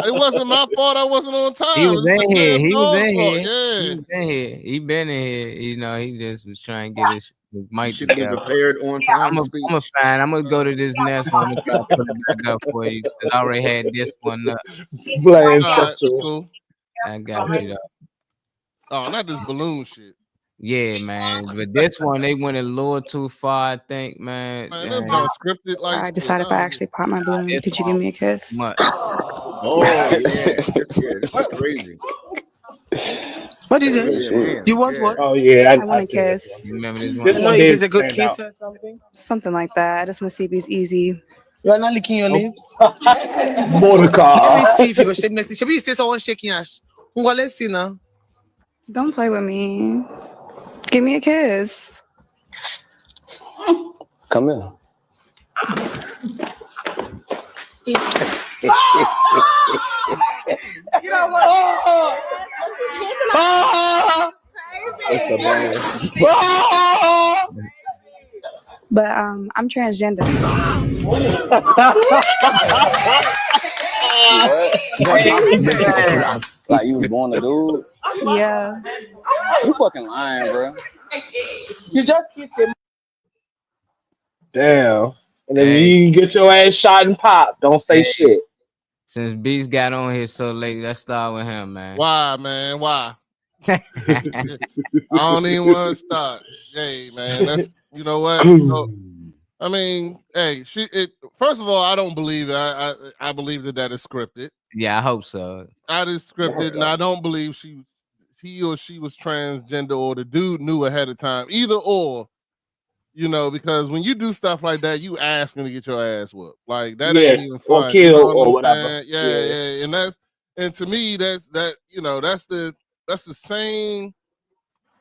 it wasn't my fault. I wasn't on time. He was in here. He was in here. Yeah. He was in here. He been in here. He just was trying to get his mic should be prepared on time. I'm gonna go to this next one and try to put it back up for you. I already had this one up. Cool. I got you though. Oh, not this balloon shit. Yeah, man. But this one, they went a little too far, I think, man. Scripted like I decided if I actually pop my balloon, could you give me a kiss? Oh, yeah. This is crazy. What did you say? You want what? Oh, yeah. I want a kiss. You remember this one? one? Is a good kiss or something? Something like that. I just want to see if it's easy. You're not licking your lips? Motorcar. Let me see if you go shake next. Should we say someone shaking ash? Well, let's see now. Don't play with me. Give me a kiss. Come here. You know what? But I'm transgender. Like you was born a dude? Yeah. You fucking lying, bro. You just kissed him. Damn. And then you get your ass shot and popped. Don't say shit. Since Beast got on here so late, let's start with him, man. Why, man? Why? I don't even want to start. Hey, man, that's you know what? I mean, hey, first of all, I don't believe it. I believe that is scripted. Yeah, I hope so. That is scripted, and I don't believe he or she was transgender or the dude knew ahead of time. Either or, You know, because when you do stuff like that, you asking to get your ass whooped. Like that Yeah, ain't even or fun. killed You know what or I'm whatever. saying? Yeah. And to me, that's the same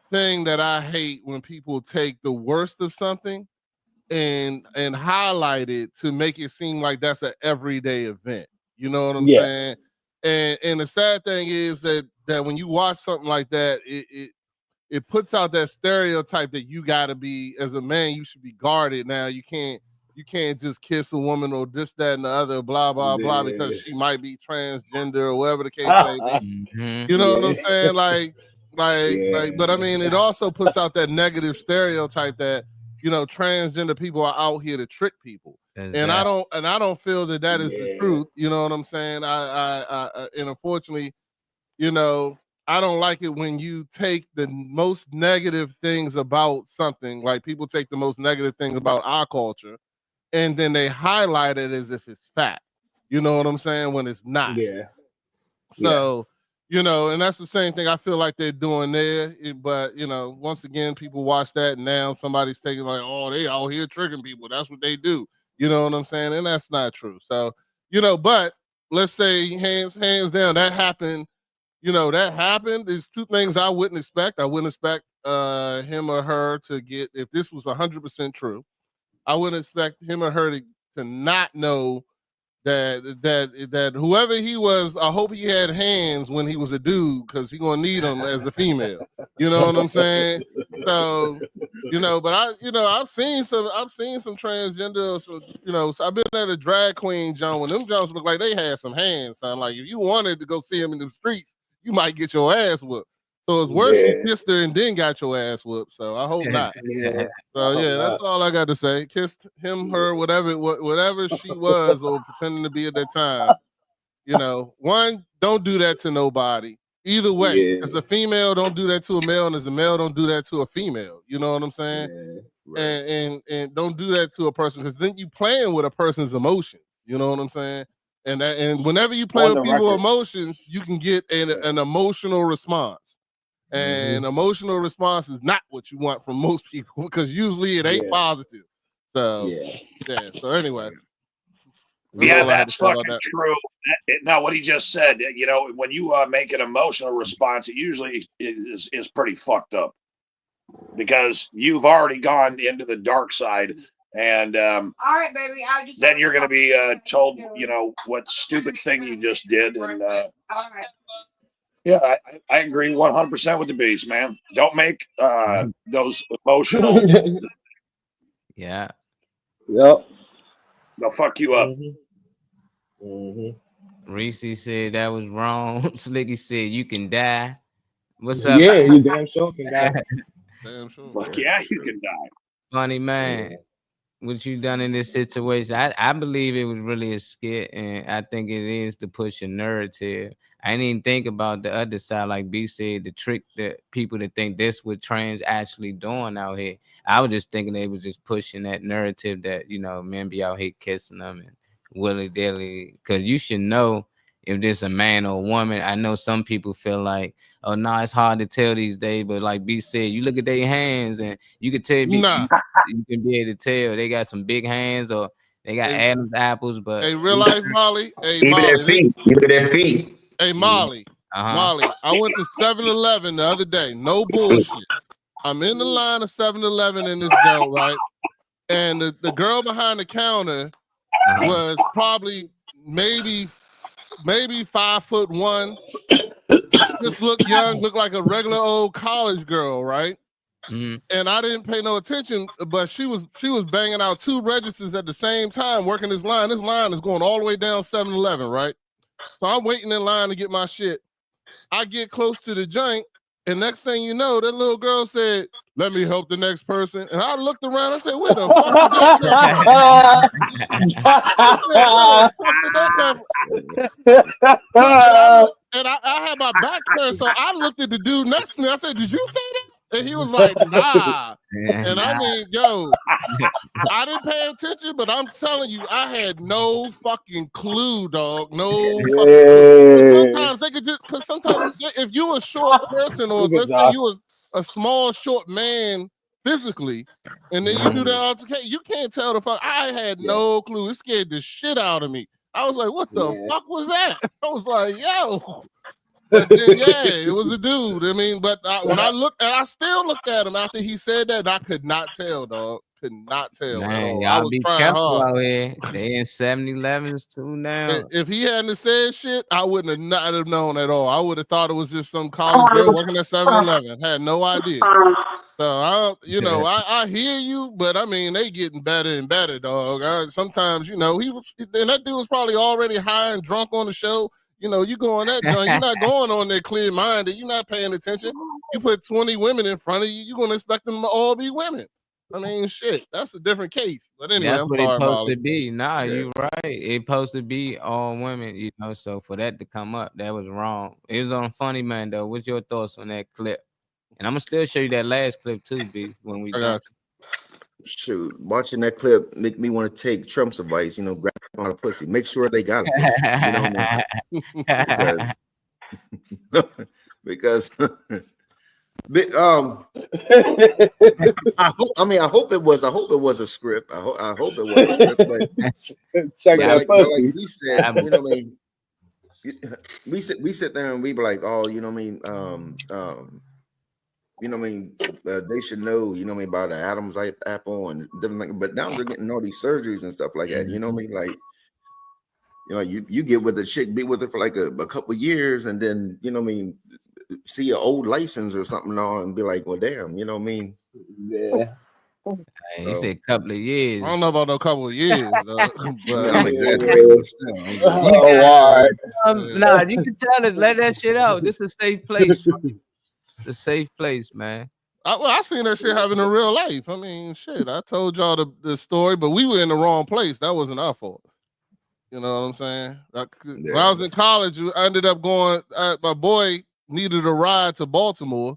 thing that I hate when people take the worst of something and highlight it to make it seem like that's an everyday event. You know what I'm Yeah. saying? And the sad thing is that when you watch something like that, it puts out that stereotype that you got to be, as a man, you should be guarded. Now you can't just kiss a woman or this, that, and the other, blah, blah, blah, because she might be transgender or whatever the case may be. You know what I'm saying? Like, but I mean, it also puts out that negative stereotype that, you know, transgender people are out here to trick people. And I don't feel that is the truth. You know what I'm saying? I and unfortunately, you know, I don't like it when you take the most negative things about something, like people take the most negative things about our culture, and then they highlight it as if it's fact. You know what I'm saying? When it's not. Yeah. So, you know, and that's the same thing I feel like they're doing there. But, you know, once again, people watch that and now somebody's taking like, oh, they out here tricking people. That's what they do. You know what I'm saying? And that's not true. So, you know, but let's say hands down, that happened. You know, that happened. There's two things I wouldn't expect. I wouldn't expect him or her to get, if this was 100% true, I wouldn't expect him or her to not know that whoever he was, I hope he had hands when he was a dude, because he's gonna need them as a female. You know what I'm saying? So, you know, but I've seen some transgender. So, you know, so I've been at a drag queen, John, when them Jones look like they had some hands. Son, like if you wanted to go see him in the streets, you might get your ass whooped. So it's worse you kissed her and then got your ass whooped. So I hope not. So yeah, that's all I got to say. Kissed him, her, whatever she was or pretending to be at that time. You know, one, don't do that to nobody. Either way, as a female, don't do that to a male, and as a male, don't do that to a female. You know what I'm saying? And don't do that to a person, because then you playing with a person's emotions. You know what I'm saying? And whenever you play with people's emotions, you can get an emotional response. And emotional response is not what you want from most people, because usually it ain't positive. So So anyway, that's fucking true. Now, what he just said, you know, when you make an emotional response, it usually is pretty fucked up, because you've already gone into the dark side, and all right, baby, then you're going to be told, you know, what stupid thing you just did, and all right. yeah, I agree 100% with the beast, man. Don't make those emotional. Yeah. Yep. They'll fuck you up. Reese said that was wrong. Slicky said you can die. What's up? Yeah, you damn sure can die. Damn sure. Fuck yeah, you can die. Funny man. What you done in this situation? I believe it was really a skit, and I think it is to push a narrative. I didn't even think about the other side, like B said, the trick that people to think that's what trans actually doing out here. I was just thinking they was just pushing that narrative that, you know, men be out here kissing them and willy-dilly, because you should know if there's a man or a woman. I know some people feel like, oh no, it's hard to tell these days, but like B said, you look at their hands and you can tell you can be able to tell they got some big hands or they got Adam's apples. But hey, real life Molly, hey Even Molly, their feet. Even their feet. Hey Molly, Molly, I went to 7-Eleven the other day. No bullshit. I'm in the line of 7-Eleven in this joint, right? And the girl behind the counter was probably maybe 5'1". Just looked young, looked like a regular old college girl, right? And I didn't pay no attention, but she was banging out 2 registers at the same time, working this line. This line is going all the way down 7-Eleven, right? So I'm waiting in line to get my shit. I get close to the joint, and next thing you know, that little girl said, "Let me help the next person." And I looked around. I said, "Where the fuck did that come from?" And I had my back turned, so I looked at the dude next to me. I said, "Did you say that?" And he was like, "Nah." And I mean, yo, I didn't pay attention, but I'm telling you, I had no fucking clue, dog. No fucking clue. Sometimes they could just, because sometimes if you're a short person, or let's say you was a small, short man physically, and then you do that altercation. You can't tell the fuck. I had no clue. It scared the shit out of me. I was like, what the fuck was that? I was like, yo. But then, yeah, it was a dude. I mean, but when I looked, and I still looked at him after he said that, and I could not tell, dog. Could not tell at Man, all. I y'all was be trying careful hard. out here. They in 7-Elevens too now. If he hadn't said shit, I wouldn't have not have known at all. I would have thought it was just some college girl working at 7-Eleven. Had no idea. So I hear you, but I mean they getting better and better, dog. Sometimes he was, and that dude was probably already high and drunk on the show. You go on that joint, you're not going on there clear minded. You're not paying attention. You put 20 women in front of you, you're gonna expect them to all be women. I mean, shit, that's a different case. But anyway, That's I'm what sorry it's supposed about to it. be. Nah, you right. It's supposed to be all women, so for that to come up, that was wrong. It was on Funny Man, though. What's your thoughts on that clip? And I'm going to still show you that last clip, too, B, when we done. Shoot, watching that clip make me want to take Trump's advice, grab on a pussy. Make sure they got a pussy. Because I hope it was a script. I hope it was a script, but like we said, we sit there and we be like, oh, they should know, about the Adam's apple and different things. But now they're getting all these surgeries and stuff like that. You get with a chick, be with her for like a couple of years, and then see your old license or something on and be like, well, damn, Yeah. He said a couple of years. I don't know about no couple of years. But I'm exaggerating still. Nah, you can tell us. Let that shit out. This is a safe place. It's a safe place, man. I seen that shit happen in real life. I mean, shit. I told y'all the story, but we were in the wrong place. That wasn't our fault. You know what I'm saying? When I was in college, I ended up going. My boy needed a ride to Baltimore,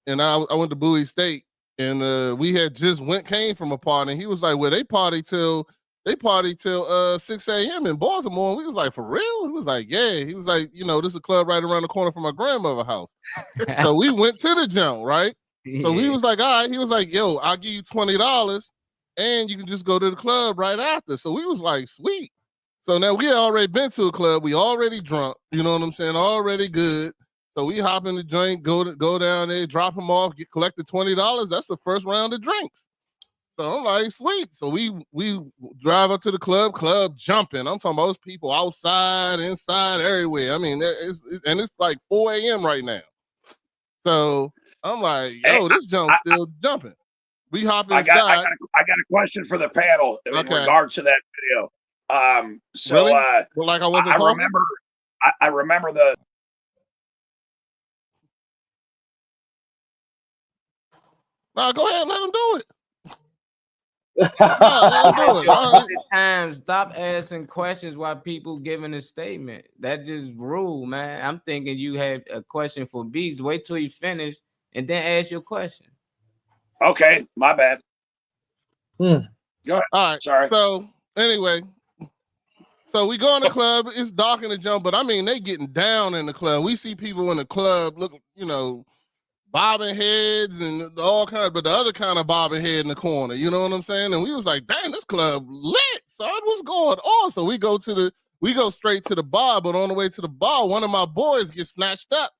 and I went to Bowie State, and we had just came from a party, and he was like, well, they party till 6 a.m. in Baltimore. And we was like, for real? He was like, yeah. He was like, this is a club right around the corner from my grandmother's house. So we went to the joint, right? So we was like, all right. He was like, yo, I'll give you $20 and you can just go to the club right after. So we was like, sweet. So now we had already been to a club. We already drunk. You know what I'm saying? Already good. So we hop in the joint, go down there, drop them off, collect the $20. That's the first round of drinks. So I'm like, sweet. So we drive up to the club jumping. I'm talking about those people outside, inside, everywhere. I mean, it's like 4 a.m. right now. So I'm like, yo, this jump's still jumping. We hop inside. I got a question for the panel in regards to that video. Really? Well, like I wasn't talking? I remember the. No, go ahead, let him do it. Times, stop asking questions while people giving a statement. That just rude, man. I'm thinking you had a question for Beast. Wait till you finish and then ask your question. Okay, my bad. Go ahead. All right. Sorry. So anyway, so we go in the club. It's dark in the jump, but I mean they getting down in the club. We see people in the club look, bobbing heads and all kinds, but the other kind of bobbing head in the corner, you know what I'm saying? And we was like, damn, this club lit, son. What's going on? So we go straight to the bar, but on the way to the bar, one of my boys gets snatched up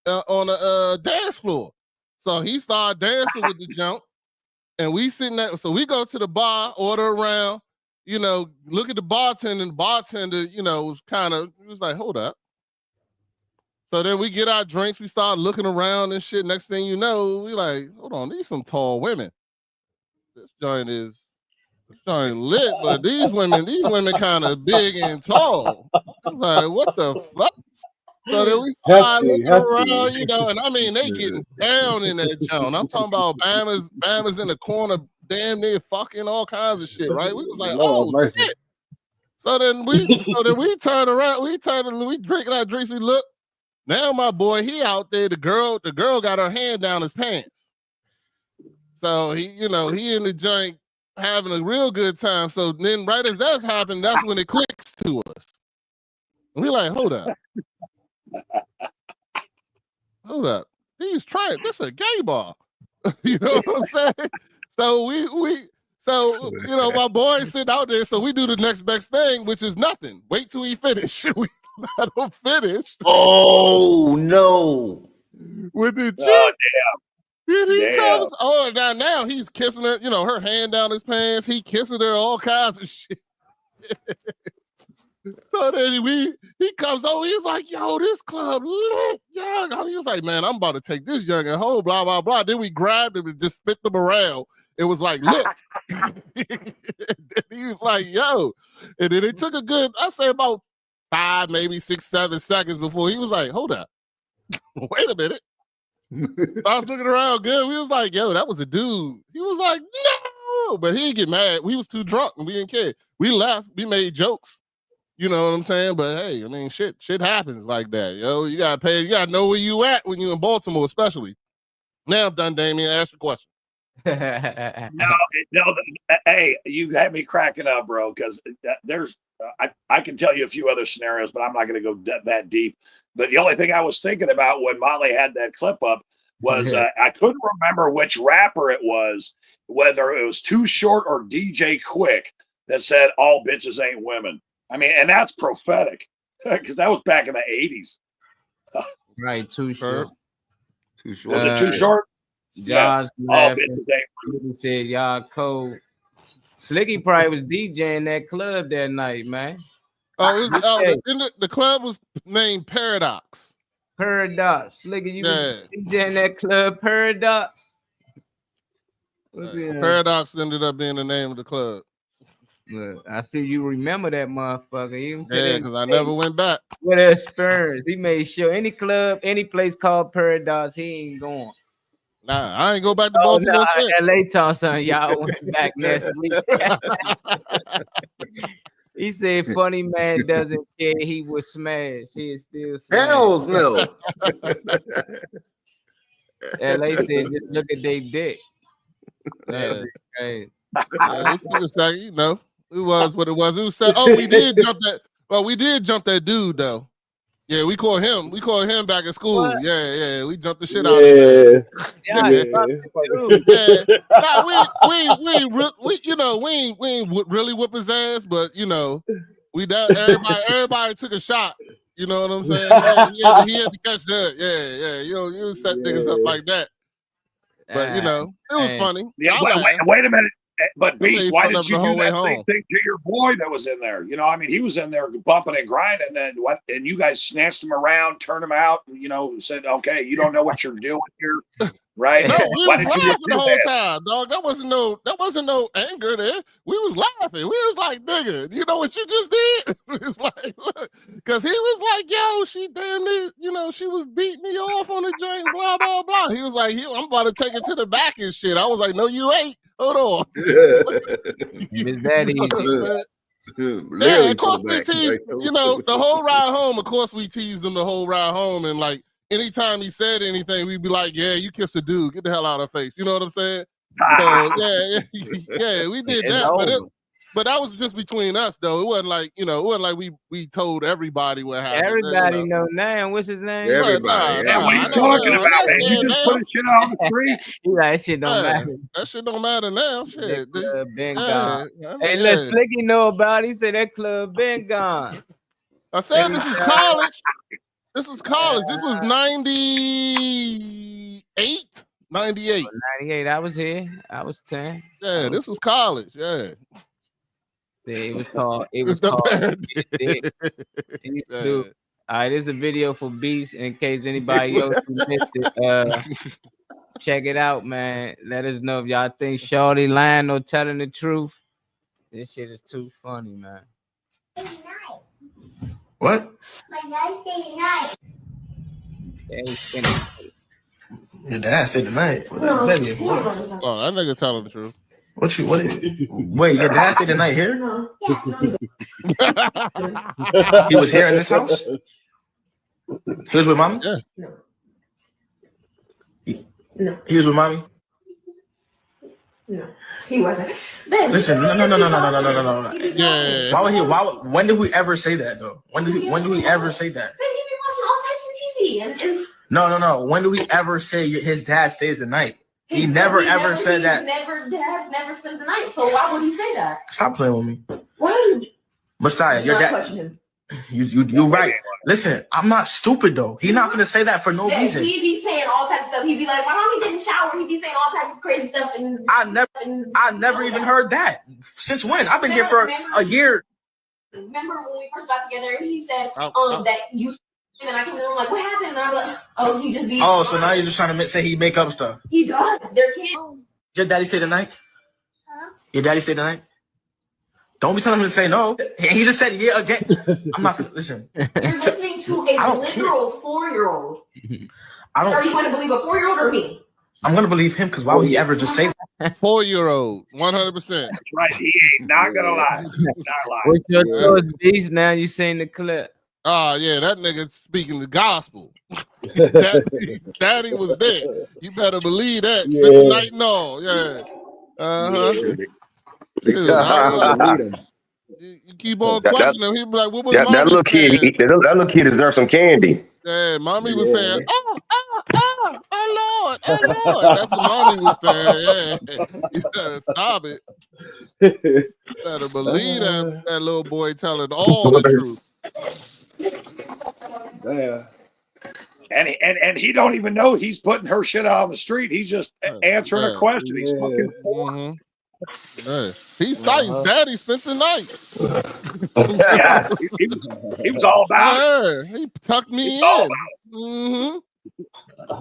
on a dance floor. So he started dancing with the jump, and we sitting there. So we go to the bar, order around, look at the bartender, and the bartender, was like, hold up. So then we get our drinks, we start looking around and shit. Next thing you know, we like, hold on, these some tall women. This joint lit, but these women kind of big and tall. I was like, what the fuck? So then we start looking around, and I mean they getting down in that joint. I'm talking about Bama's in the corner, damn near fucking all kinds of shit, right? We was like, oh shit. So then we turn around, we drinking our drinks, we look. Now my boy, he out there. The girl got her hand down his pants. So he in the joint having a real good time. So then right as that's happened, that's when it clicks to us. And we like, hold up. Hold up. This is a gay bar. You know what I'm saying? So my boy sitting out there, so we do the next best thing, which is nothing. Wait till he finish. We let him finish. Oh no! With the Oh, Then he Damn. comes. Oh, now he's kissing her. You know, her hand down his pants. He kissing her, all kinds of shit. So then he comes over. He's like, "Yo, this club lit, young." He was like, "Man, I'm about to take this young and home." Blah blah blah. Then we grabbed him and just spit them around. It was like lit. He was like, "Yo," and then it took a good, I say about 5, maybe 6, 7 seconds before he was like, "Hold up, wait a minute." I was looking around good. We was like, "Yo, that was a dude." He was like, "No," but he didn't get mad. We was too drunk and we didn't care. We left. We made jokes. You know what I'm saying? But hey, I mean, shit happens like that. Yo, you gotta pay. You gotta know where you at when you in Baltimore, especially. Now I'm done, Damien. Ask your question. Hey, you had me cracking up, bro. Because there's, I can tell you a few other scenarios, but I'm not going to go that deep. But the only thing I was thinking about when Molly had that clip up was I couldn't remember which rapper it was, whether it was Too Short or DJ Quick, that said all bitches ain't women. I mean, and that's prophetic because that was back in the 80s. Right, Too Short. Too Short. Was it Too Short? Josh all laughing. He said, "Y'all cold." Slicky probably was DJing that club that night, man. Oh, the club was named Paradox. Paradox. Slicky, you was DJing that club, Paradox. Paradox ended up being the name of the club. Look, I see you remember that motherfucker. Yeah, because I never went back. With her Spurs, he made sure any club, any place called Paradox, he ain't going. Nah, I ain't go back to Baltimore. LA Thompson, y'all went back next week. He said, "Funny man doesn't care. He was smash. He is still smash." Hell no. LA said, "Just look at they dick." Yeah. You know, it was what it was. It was said, "Oh, we did jump that." Well, we did jump that dude though. Yeah, we called him back at school. What? Yeah, we jumped the shit out of him. Yeah. Nah, we you know, we ain't really whoop his ass, but you know, everybody took a shot. You know what I'm saying? Yeah, he had to catch that. Yeah. You set niggas up like that. But you know, it was funny. Yeah, wait a minute. But Beast, why did you do that same thing to your boy that was in there? You know, I mean, he was in there bumping and grinding, and you guys snatched him around, turned him out, and, you know, said, "Okay, you don't know what you're doing here." Right? No, we why was did you laughing do the whole that? time, dog. That wasn't no anger there. We was laughing. We was like, "Nigga, you know what you just did?" It's like, look, because he was like, "Yo, she damn near, you know, she was beating me off on the joint, blah blah blah." He was like, "I'm about to take it to the back and shit." I was like, "No, you ain't. Hold on." Is that easy? Yeah, of course we teased, you know, the whole ride home. Of course we teased him the whole ride home, and like anytime he said anything, we'd be like, "Yeah, you kissed a dude. Get the hell out of her face." You know what I'm saying? So yeah, we did that. But that was just between us, though. It wasn't like, you know, it wasn't like we told everybody what happened. Everybody know now. What's his name? Everybody. What are you talking about, man? You just put shit out on the street. That shit don't matter. That shit don't matter now. Shit. Been gone. Hey, let Slicky know about it. He said that club been gone. I said this is college. This is college. This was 98. 98. 98. I was here. I was 10. Yeah, this was college. Yeah. It was called. All right, there's a video for Beast in case anybody else missed it. Check it out, man. Let us know if y'all think Shorty lying or telling the truth. This shit is too funny, man. What? Your dad stayed the night. Oh, that nigga telling the truth. Wait, your dad stayed the night here? He was here in this house? He was with mommy? Yeah. He was with mommy? No, he wasn't. Listen, no. Yeah. Why would he? When did we ever say that though? When did we ever say that? Then he'd be watching all types of TV and No. When do we ever say his dad stays the night? He never ever said that. Has never spent the night. So why would he say that? Stop playing with me. What? Messiah, your dad. You're right. Listen, I'm not stupid though. He's not gonna say that for no reason. He'd be saying all types of stuff. He'd be like, "My mommy didn't shower." He'd be saying all types of crazy stuff. And I never even heard that. Since when? I've been here for a year. Remember when we first got together? He said that you. And I came in, I'm like, "What happened?" And I'm like, "Oh, he just be." Oh, so now you're just trying to say he make up stuff. He does. There can't. Your daddy stay the night? Huh? Your daddy stay the night? Don't be telling him to say no. He just said yeah again. I'm not gonna listen. You're listening to a literal 4-year-old. Are you going to believe a 4-year-old or me? I'm gonna believe him because why would he ever just say that? 4-year-old, 100%. That's right. He ain't not gonna lie. Not lying. What's your choice, Beast? Now you seen the clip. Oh, yeah, that nigga speaking the gospel. Daddy was there. You better believe that. Yeah. Spend the night and all. Yeah. You keep on questioning him. He be like, what was that little kid? That little kid deserves some candy. Yeah, mommy was saying, oh, Lord. That's what mommy was saying. Yeah. You better stop it. You better believe that little boy telling all the truth. Yeah. And he don't even know he's putting her shit out on the street. He's just answering a question. He's fucking four. Hey, he cites daddy spent the night. Yeah, he was all about it. He tucked me in.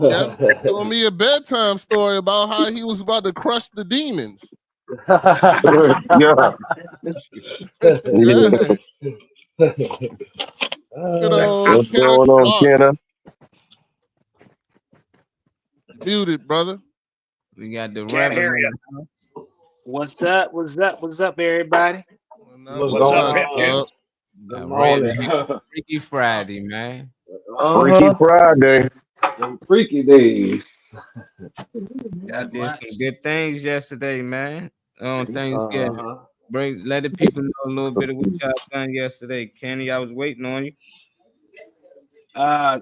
Yeah, told me a bedtime story about how he was about to crush the demons. What's going on, Kenna? Muted, brother. We got the Reverend. What's up? What's up? What's up, everybody? What's up? Good morning. Freaky Friday, man. Freaky Friday. Freaky days. Y'all did some good things yesterday, man. On Thanksgiving. Let the people know a little bit of what y'all done yesterday. Kenny, I was waiting on you.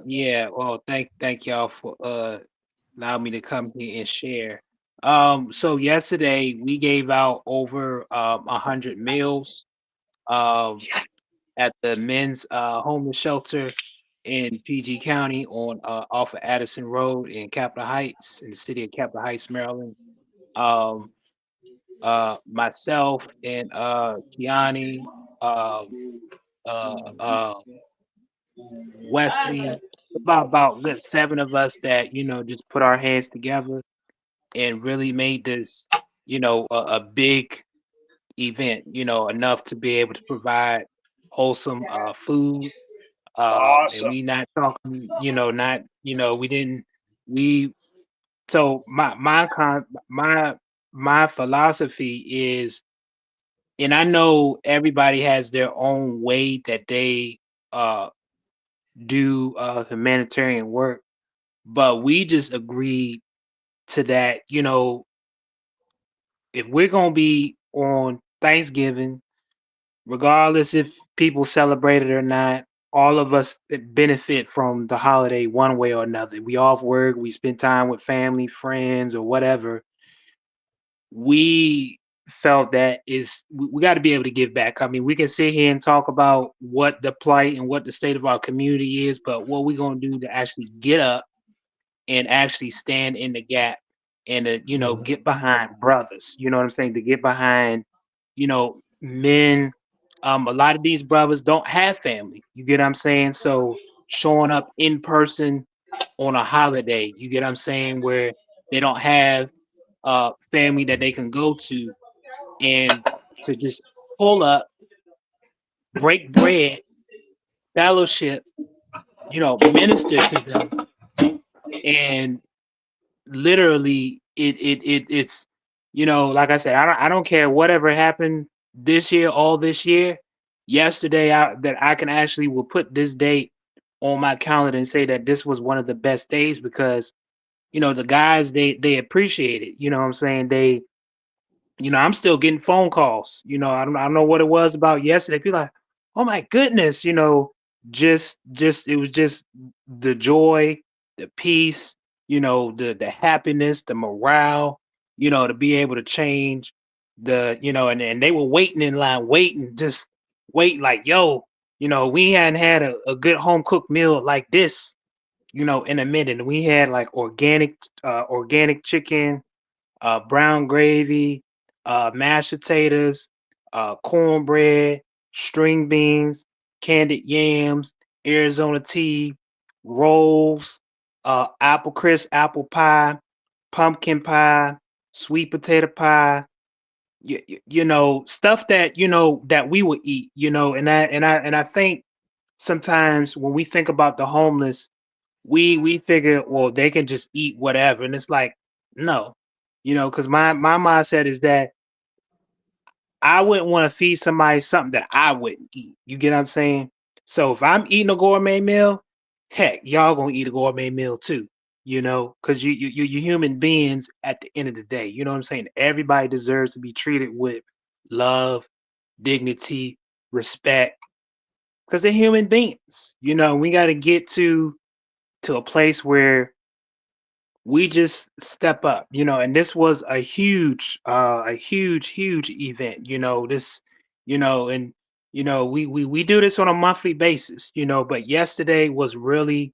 Yeah. Well, thank y'all for allowing me to come here and share. So yesterday we gave out over 100 meals at the men's homeless shelter in PG County on off of Addison Road in Capitol Heights, in the city of Capitol Heights, Maryland. Myself and Kiani, Wesley, about good 7 of us that just put our hands together and really made this a big event, enough to be able to provide wholesome food. Awesome. And we not talking, so my philosophy is, and I know everybody has their own way that they do humanitarian work, but we just agreed to that, if we're gonna be on Thanksgiving, regardless if people celebrate it or not, all of us benefit from the holiday one way or another. We off work, we spend time with family, friends, or whatever. We felt that we got to be able to give back. I mean, we can sit here and talk about what the plight and what the state of our community is, but what we're gonna do to actually get up and actually stand in the gap and to, get behind brothers, you know what I'm saying? To get behind, men. A lot of these brothers don't have family. You get what I'm saying? So showing up in person on a holiday, you get what I'm saying, where they don't have family that they can go to, and to just pull up, break bread, fellowship, minister to them, and literally it's like I said, I don't care whatever happened this year, all this year. Yesterday, that I can actually will put this date on my calendar and say that this was one of the best days, because the guys, they appreciate it. You know what I'm saying? They, I'm still getting phone calls. I don't know what it was about yesterday. People like, oh my goodness, just it was just the joy, the peace, the happiness, the morale, to be able to change and they were waiting in line, just wait like, yo, we hadn't had a good home cooked meal like this, in a minute. And we had like organic chicken, brown gravy, mashed potatoes, cornbread, string beans, candied yams, Arizona tea, rolls, apple pie, pumpkin pie, sweet potato pie. Stuff that that we would eat. And I think sometimes when we think about the homeless, we figure, well, they can just eat whatever, and it's like, no, because my mindset is that I wouldn't want to feed somebody something that I wouldn't eat. You get what I'm saying? So if I'm eating a gourmet meal, heck, y'all gonna eat a gourmet meal too. Because you're human beings at the end of the day. You know what I'm saying? Everybody deserves to be treated with love, dignity, respect, because they're human beings. We got to get to a place where we just step up, and this was a huge event, this, and we do this on a monthly basis, but yesterday was really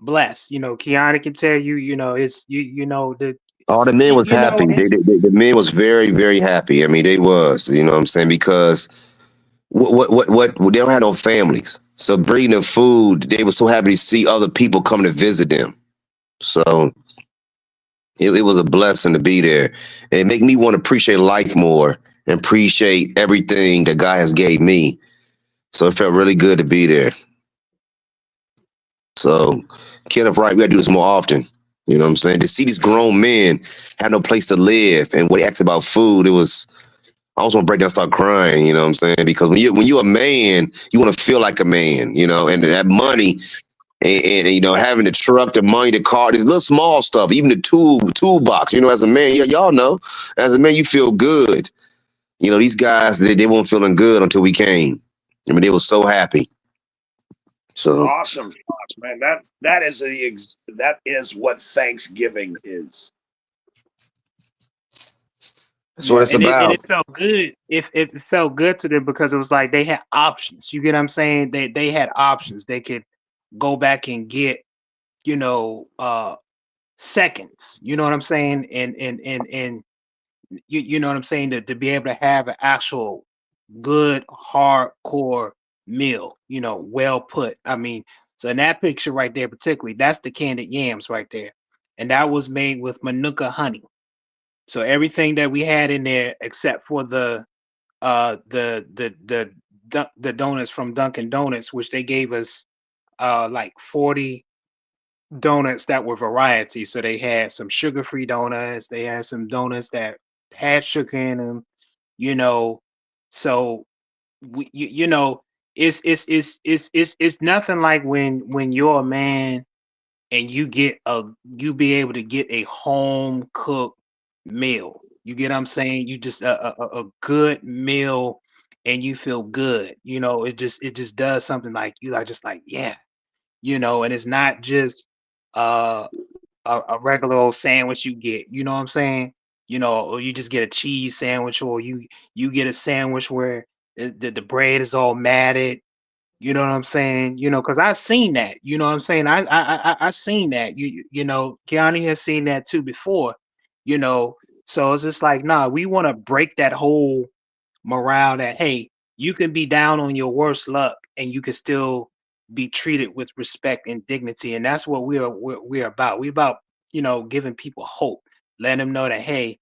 blessed. Kiana can tell you, it's the All the men was happy. and The men was very, very happy. I mean, they was, you know what I'm saying? Because what they don't have no families. So bringing them food, they were so happy to see other people coming to visit them. So it was a blessing to be there. And it made me want to appreciate life more and appreciate everything that God has gave me. So it felt really good to be there. So Kenneth, right, we gotta do this more often. You know what I'm saying? To see these grown men have no place to live and when they asked about food, I was gonna break down and start crying, you know what I'm saying? Because when you're a man, you want to feel like a man, and that money and having the truck, the money, the car, these little small stuff, even the toolbox, as a man, y'all know, as a man, you feel good. These guys, they weren't feeling good until we came. I mean, they were so happy. So Awesome, man. That is what Thanksgiving is. that's what it's and about. it felt good. It felt good to them because it was like they had options. You get what I'm saying? They had options. They could go back and get, seconds. You know what I'm saying? And you know what I'm saying? To be able to have an actual good hardcore meal, well put. I mean, so in that picture right there, particularly, that's the candied yams right there. And that was made with Manuka honey. So everything that we had in there, except for the donuts from Dunkin' Donuts, which they gave us like 40 donuts that were variety. So they had some sugar-free donuts, they had some donuts that had sugar in them, you know. So it's nothing like when you're a man and you be able to get a home cooked meal. You get what I'm saying? You just a good meal and you feel good. It just does something like you like just like, yeah, and it's not just uh a regular old sandwich you get, you know what I'm saying? Or you just get a cheese sandwich, or you get a sandwich where the bread is all matted. You know what I'm saying? Because I've seen that. You know what I'm saying? I seen that. Kiani has seen that too before. You know, so it's just like, nah, we want to break that whole morale that, hey, you can be down on your worst luck and you can still be treated with respect and dignity. And that's what we're about. We're about, giving people hope, letting them know that, hey,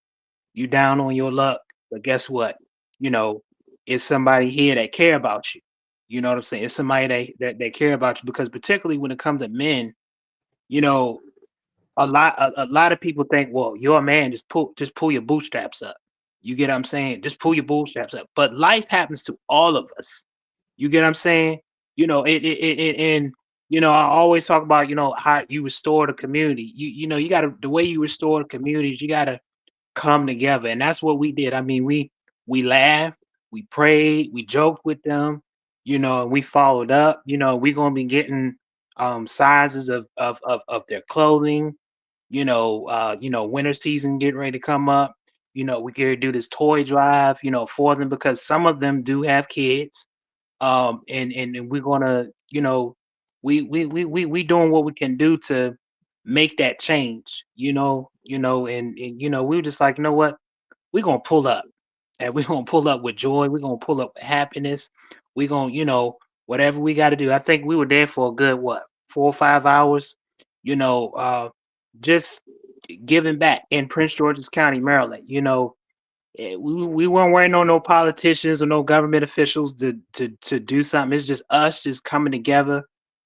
you down on your luck, but guess what? It's somebody here that care about you. You know what I'm saying? It's somebody that care about you, because particularly when it comes to men, you know, a lot of people think, well, you're a man, just pull your bootstraps up. You get what I'm saying? Just pull your bootstraps up. But life happens to all of us. You get what I'm saying? And I always talk about, how you restore the community. You gotta, the way you restore the communities, you gotta come together. And that's what we did. I mean, we laughed, we prayed, we joked with them, and we followed up. We're gonna be getting sizes of their clothing. winter season getting ready to come up. We get to do this toy drive, for them because some of them do have kids. And we're gonna, we doing what we can do to make that change, and we were just like, you know what, we're gonna pull up, and we're gonna pull up with joy, we're gonna pull up with happiness, we're gonna, whatever we got to do. I think we were there for a good 4 or 5 hours, just giving back in Prince George's County, Maryland. We weren't waiting on no politicians or no government officials to do something. It's just us just coming together,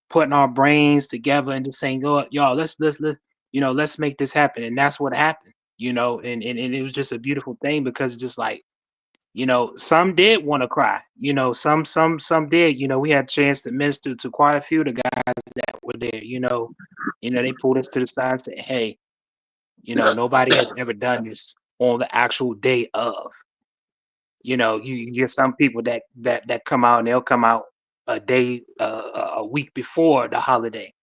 putting our brains together, and just saying, "Go, y'all, let's make this happen." And that's what happened, and it was just a beautiful thing because it's just like, some did want to cry, some did. We had a chance to minister to quite a few of the guys that were there. They pulled us to the side and said, "Hey, nobody has ever done this on the actual day of." You get some people that come out, and they'll come out a week before the holiday,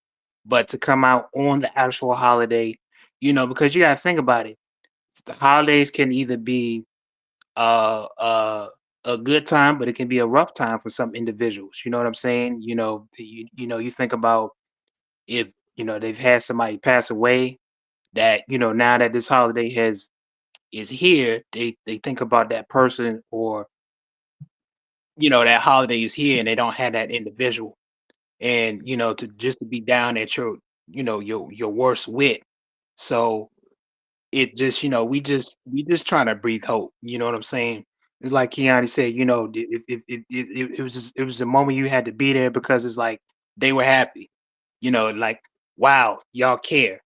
but to come out on the actual holiday, because you got to think about it. The holidays can either be a good time, but it can be a rough time for some individuals. You know what I'm saying? You think about if they've had somebody pass away, that now that this holiday is here, they think about that person, or that holiday is here and they don't have that individual, and to be down at your your worst wit. So it just, we just trying to breathe hope. You know what I'm saying? It's like Keanu said, it was a moment you had to be there because it's like they were happy, like, wow, y'all care.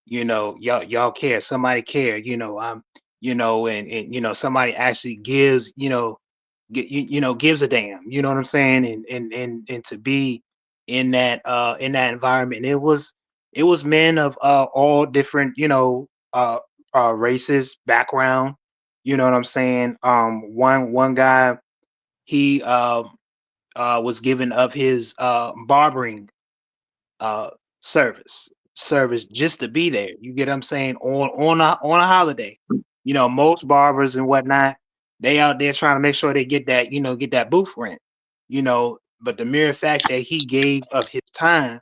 Y'all care. Somebody care. And somebody actually gives, gives a damn. You know what I'm saying? And to be in that environment, it was men of all different, races, background. You know what I'm saying? One guy, he was given of his barbering service just to be there. You get what I'm saying? On a holiday. Most barbers and whatnot, they out there trying to make sure they get that, get that booth rent. But the mere fact that he gave of his time,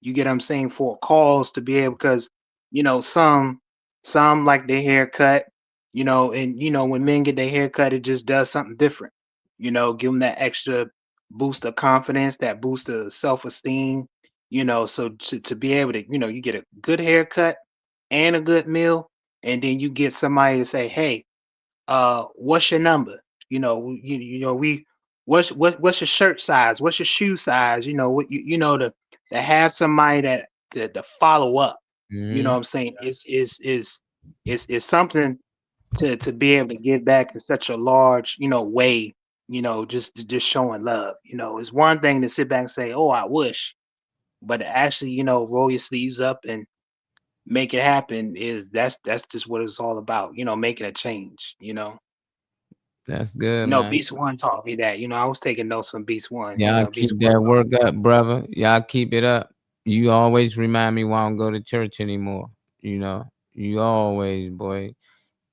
you get what I'm saying, for a cause to be able, because some like their haircut, and when men get their haircut, it just does something different. Give them that extra boost of confidence, that boost of self-esteem. So to be able to, you get a good haircut and a good meal, and then you get somebody to say, "Hey, what's your number? What's your shirt size? What's your shoe size?" To have somebody that follow up. You know what I'm saying? It's something to be able to give back in such a large, way. Just showing love. It's one thing to sit back and say, "Oh, I wish." But to actually, roll your sleeves up and make it happen, that's just what it's all about. Making a change. That's good, man. Beast One taught me that. I was taking notes from Beast One. Y'all keep that work up, brother. Y'all keep it up. You always remind me why I don't go to church anymore. You always, boy.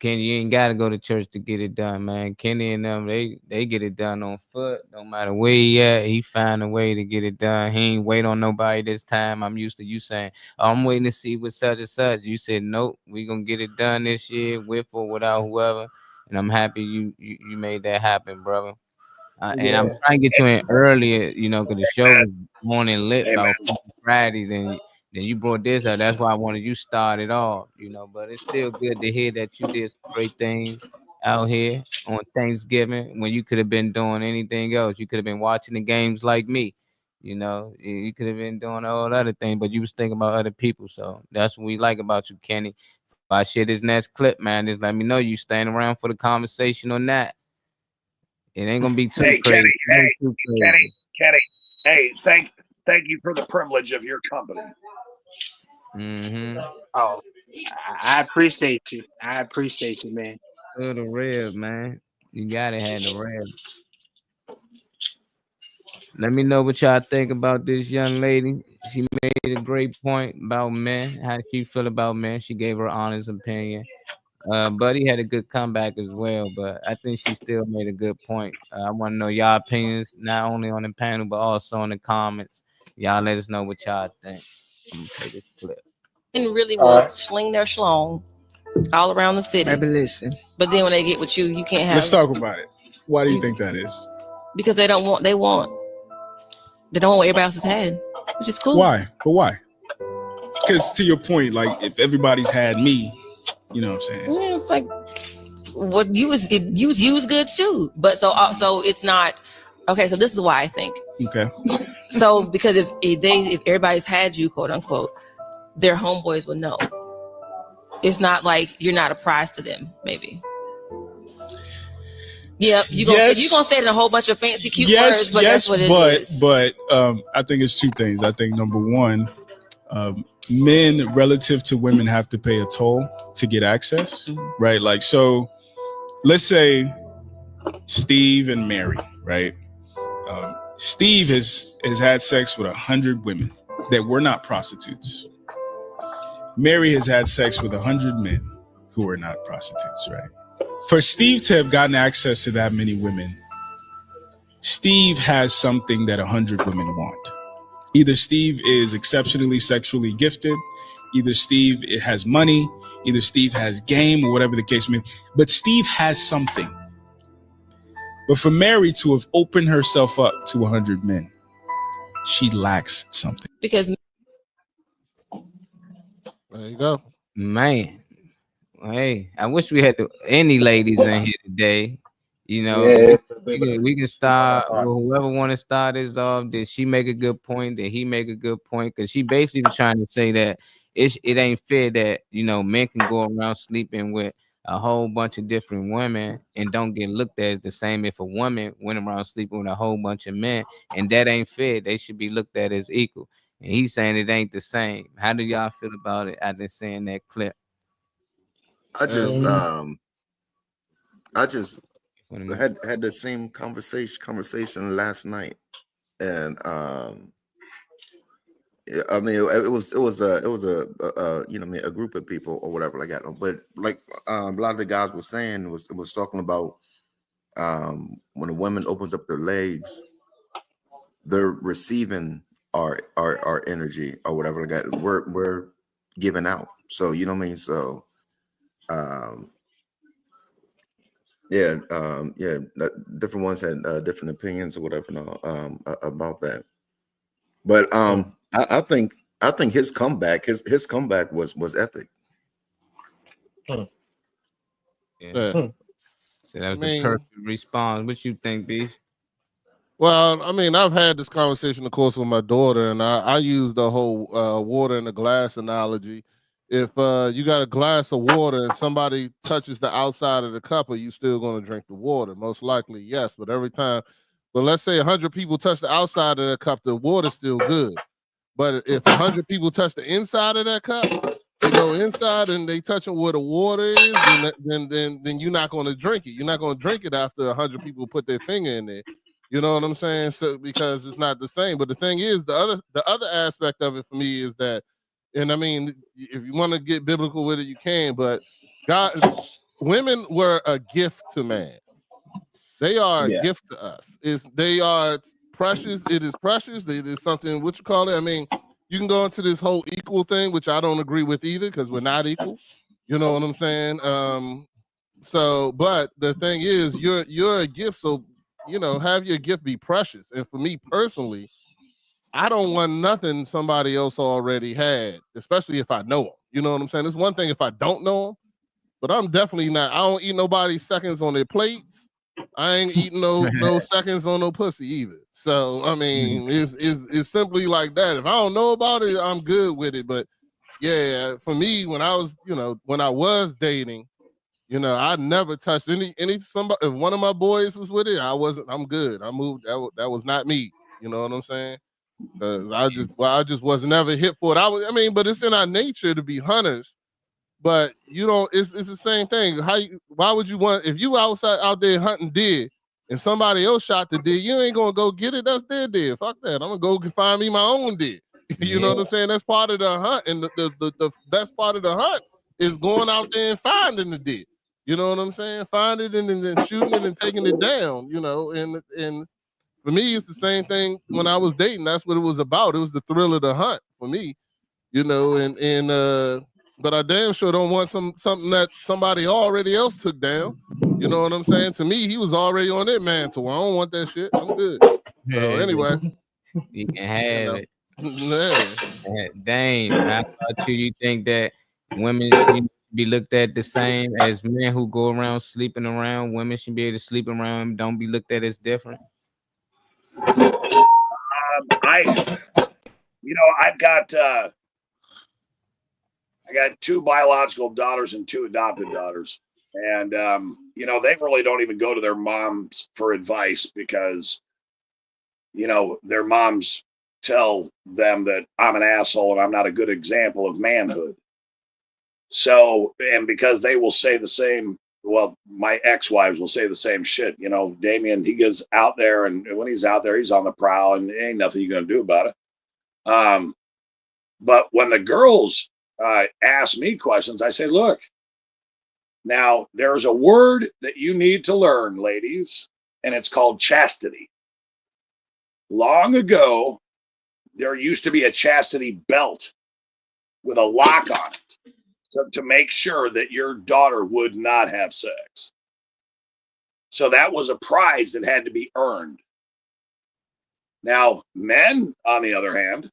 Kenny, you ain't gotta go to church to get it done, man. Kenny and them, they get it done on foot. No matter where he at, he find a way to get it done. He ain't wait on nobody this time. I'm used to you saying, "Oh, I'm waiting to see what such and such." You said, "Nope, we gonna get it done this year, with or without whoever." And I'm happy you made that happen, brother. And I'm trying to get you in earlier, because the show was morning lit about Friday. Then you brought this up. That's why I wanted you started off, But it's still good to hear that you did some great things out here on Thanksgiving when you could have been doing anything else. You could have been watching the games like me. You could have been doing all other things, but you was thinking about other people. So that's what we like about you, Kenny. If I share this next clip, man, just let me know you staying around for the conversation on that. It ain't gonna be too crazy. Kenny, hey, thank you for the privilege of your company. Oh, I appreciate you. I appreciate you, man. For the rib, man. You gotta have the rib. Let me know what y'all think about this young lady. She made a great point about men, how she feel about men. She gave her honest opinion. Buddy had a good comeback as well, but I think she still made a good point. I want to know y'all opinions, not only on the panel, but also in the comments. Y'all let us know what y'all think. I'm gonna play this clip. And really will sling their schlong all around the city. Baby, listen. But then when they get with you, you can't have. Let's talk about it. Why do you think that is? Because they don't want. They don't want what everybody else has had, which is cool. Why? But why? Because to your point, like if everybody's had me, you know what I'm saying? Yeah, it's like what you was good too. But so it's not okay. So this is why I think. Okay. So because if everybody's had you, quote unquote, their homeboys will know. It's not like you're not a prize to them, maybe. Yep, you're gonna say it in a whole bunch of fancy cute words, but that's what it is. But I think it's two things. I think number one, men relative to women have to pay a toll to get access, right? Like, so let's say Steve and Mary, right? Steve has had sex with 100 women that were not prostitutes. Mary has had sex with 100 men who are not prostitutes, right? For Steve to have gotten access to that many women, Steve has something that 100 women want. Either Steve is exceptionally sexually gifted, either Steve has money, either Steve has game, or whatever the case may be. But Steve has something. But for Mary to have opened herself up to 100 men, she lacks something. Because there you go. Man. Hey, I wish we had any ladies in here today. You know, we can start, whoever want to start this off. Did she make a good point? Did he make a good point? Because she basically was trying to say that it ain't fair that, you know, men can go around sleeping with a whole bunch of different women and don't get looked at as the same if a woman went around sleeping with a whole bunch of men, and that ain't fair. They should be looked at as equal. And he's saying it ain't the same. How do y'all feel about it after seeing that clip? I just had the same conversation last night, and I mean it was a you know, a group of people or whatever like that. But like a lot of the guys were saying was talking about when a woman opens up their legs, they're receiving our energy or whatever like that. We're giving out. So you know what I mean. So. Different ones had different opinions or whatever about that. But I think his comeback was epic. Yeah. So that was the perfect response. What you think, Beast? Well, I mean, I've had this conversation, of course, with my daughter, and I use the whole water in a glass analogy. If you got a glass of water and somebody touches the outside of the cup, are you still going to drink the water? Most likely, yes. But let's say 100 people touch the outside of the cup, the water's still good. But if 100 people touch the inside of that cup, they go inside and they touch it where the water is, then you're not going to drink it. You're not going to drink it after 100 people put their finger in there. You know what I'm saying? So because it's not the same. But the thing is, the other aspect of it for me is that. And I mean, if you want to get biblical with it, you can. But women were a gift to man. They are a gift to us. They are precious. It is precious. It is something. What you call it? I mean, you can go into this whole equal thing, which I don't agree with either, because we're not equal. You know what I'm saying? But the thing is, you're a gift. So you know, have your gift be precious. And for me personally, I don't want nothing somebody else already had, especially if I know them. You know what I'm saying? It's one thing if I don't know them, but I'm definitely not. I don't eat nobody's seconds on their plates. I ain't eating no seconds on no pussy either. So I mean, it's simply like that. If I don't know about it, I'm good with it. But yeah, for me, when I was dating, you know, I never touched somebody. If one of my boys was with it, I'm good. I moved. That was not me. You know what I'm saying? Because I just was never hit for it. But it's in our nature to be hunters. But you know, it's the same thing. Why would you want, if you out there hunting deer and somebody else shot the deer, you ain't gonna go get it. That's their deer. Fuck that. I'm gonna go find me my own deer. You know what I'm saying? That's part of the hunt, and the best part of the hunt is going out there and finding the deer. You know what I'm saying? Find it and then shooting it and taking it down. You know, and for me, it's the same thing when I was dating. That's what it was about. It was the thrill of the hunt for me. You know, but I damn sure don't want something that somebody already else took down. You know what I'm saying? To me, he was already on it, man. So I don't want that shit. I'm good. So anyway, you can have it. Yeah. Dang, how about you? You think that women should be looked at the same as men who go around sleeping around? Women should be able to sleep around, don't be looked at as different. I got 2 biological daughters and 2 adopted daughters. And, they really don't even go to their moms for advice because, their moms tell them that I'm an asshole and I'm not a good example of manhood. So, and because they will say the same, well, my ex-wives will say the same shit. Damien, he goes out there, and when he's out there, he's on the prowl, and there ain't nothing you're going to do about it. But when the girls ask me questions, I say, look, now there's a word that you need to learn, ladies, and it's called chastity. Long ago, there used to be a chastity belt with a lock on it to make sure that your daughter would not have sex. So that was a prize that had to be earned. Now, men, on the other hand,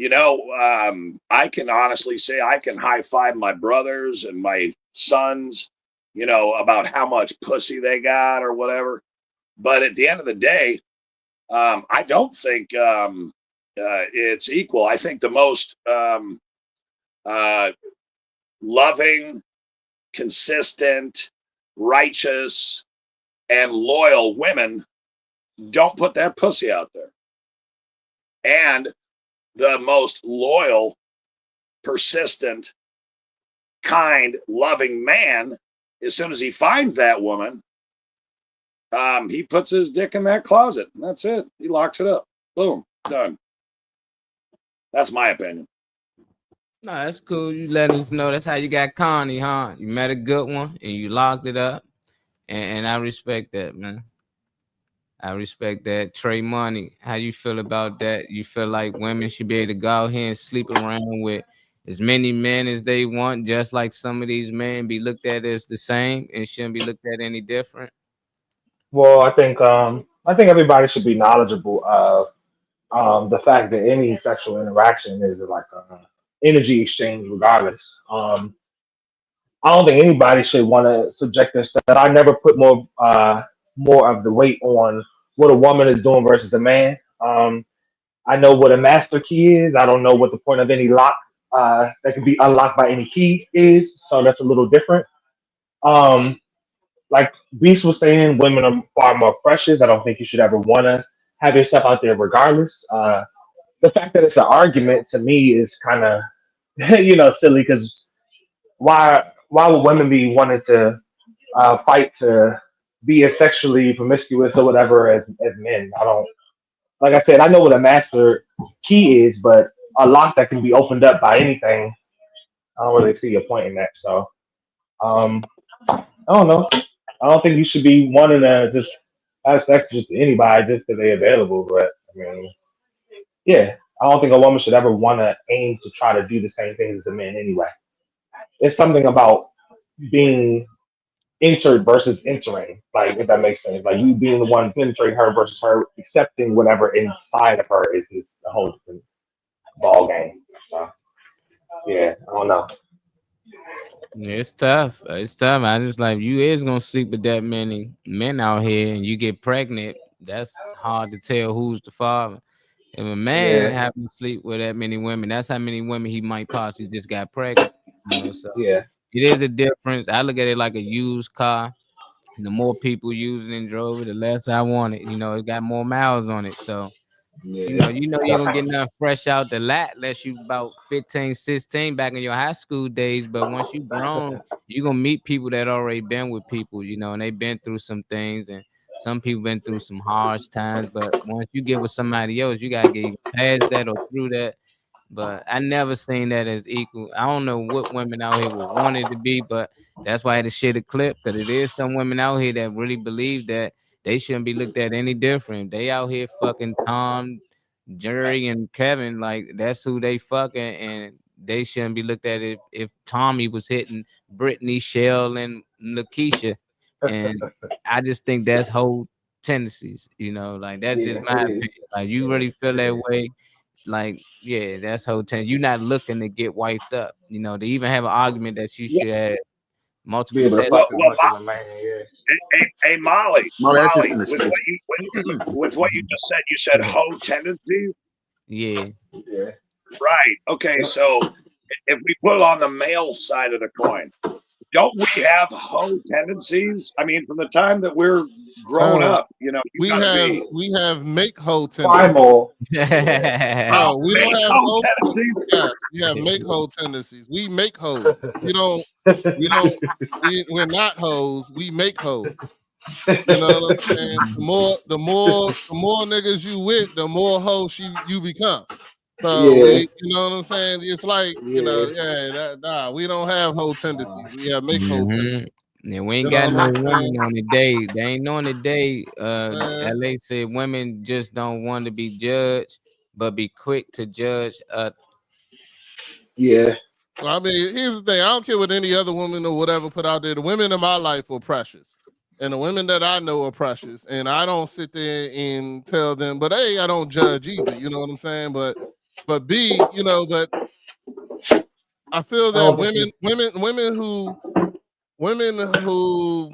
I can honestly say I can high five my brothers and my sons, about how much pussy they got or whatever. But at the end of the day, I don't think it's equal. I think the most loving, consistent, righteous, and loyal women don't put that pussy out there. And the most loyal, persistent, kind, loving man, as soon as he finds that woman, he puts his dick in that closet, and that's it. He locks it up. Boom, done. That's my opinion. No, that's cool. You let us know that's how you got Connie, huh? You met a good one and you locked it up, and I respect that, man. I respect that. Trey Money, how you feel about that? You feel like women should be able to go out here and sleep around with as many men as they want, just like some of these men be looked at as the same and shouldn't be looked at any different? Well, I think everybody should be knowledgeable of the fact that any sexual interaction is like a energy exchange, regardless. I don't think anybody should want to subject themselves. I never put more of the weight on what a woman is doing versus a man. I know what a master key is. I don't know what the point of any lock that can be unlocked by any key is. So that's a little different. Like Beast was saying, women are far more precious. I don't think you should ever want to have yourself out there regardless. The fact that it's an argument to me is kind of, silly, because why would women be wanting to fight to be as sexually promiscuous or whatever as men? I don't, like I said, I know what a master key is, but a lock that can be opened up by anything, I don't really see a point in that. So, I don't know. I don't think you should be wanting to just have sex just to anybody just because they're available. But I mean, yeah, I don't think a woman should ever want to aim to try to do the same things as a man anyway. It's something about being entered versus entering, like if that makes sense. Like you being the one penetrating her versus her accepting whatever inside of her is a whole different ball game. So, yeah, I don't know. It's tough. It's tough. I just like you is gonna sleep with that many men out here and you get pregnant. That's hard to tell who's the father. If a man Yeah. happen to sleep with that many women, that's how many women he might possibly just got pregnant. So Yeah. it is a difference. I look at it like a used car. The more people use it and drove it, the less I want it. It got more miles on it. So you ain't gonna get nothing fresh out the lot unless you about 15, 16 back in your high school days. But once you grown, you're gonna meet people that already been with people, and they've been through some things. And Some people been through some harsh times, but once you get with somebody else, you gotta get past that or through that. But I never seen that as equal. I don't know what women out here would want it to be, but that's why I had to share the clip, because it is some women out here that really believe that they shouldn't be looked at any different. They out here fucking Tom, Jerry, and Kevin, like that's who they fucking, and they shouldn't be looked at if Tommy was hitting Brittany, Shell, and Lakeisha. And I just think that's whole tendencies, like that's just my opinion. Like you really feel that way, like yeah, that's whole tendency. You're not looking to get wiped up, they even have an argument that you should have multiple sets. Hey, Molly, that's just in the with States. with what you just said, you said hoe tendencies. Yeah. Right. Okay. So if we put it on the male side of the coin, don't we have hoe tendencies? I mean, from the time that we're grown up, we have make hoe tendencies. Primal. No, we don't have hoe tendencies. Yeah, we have make hoe tendencies. We make hoes. We're not hoes. We make hoes. You know what I'm saying? The more niggas you with, the more hoes you become. So you know what I'm saying? It's like, we don't have hoe tendencies. We have make hoe tendencies. Yeah, we ain't got no women on the day. They ain't on the day. LA said women just don't want to be judged, but be quick to judge. Yeah. Well, I mean, here's the thing. I don't care what any other woman or whatever put out there. The women in my life are precious. And the women that I know are precious. And I don't sit there and tell them, but A, I don't judge either. You know what I'm saying? But B, but I feel that women who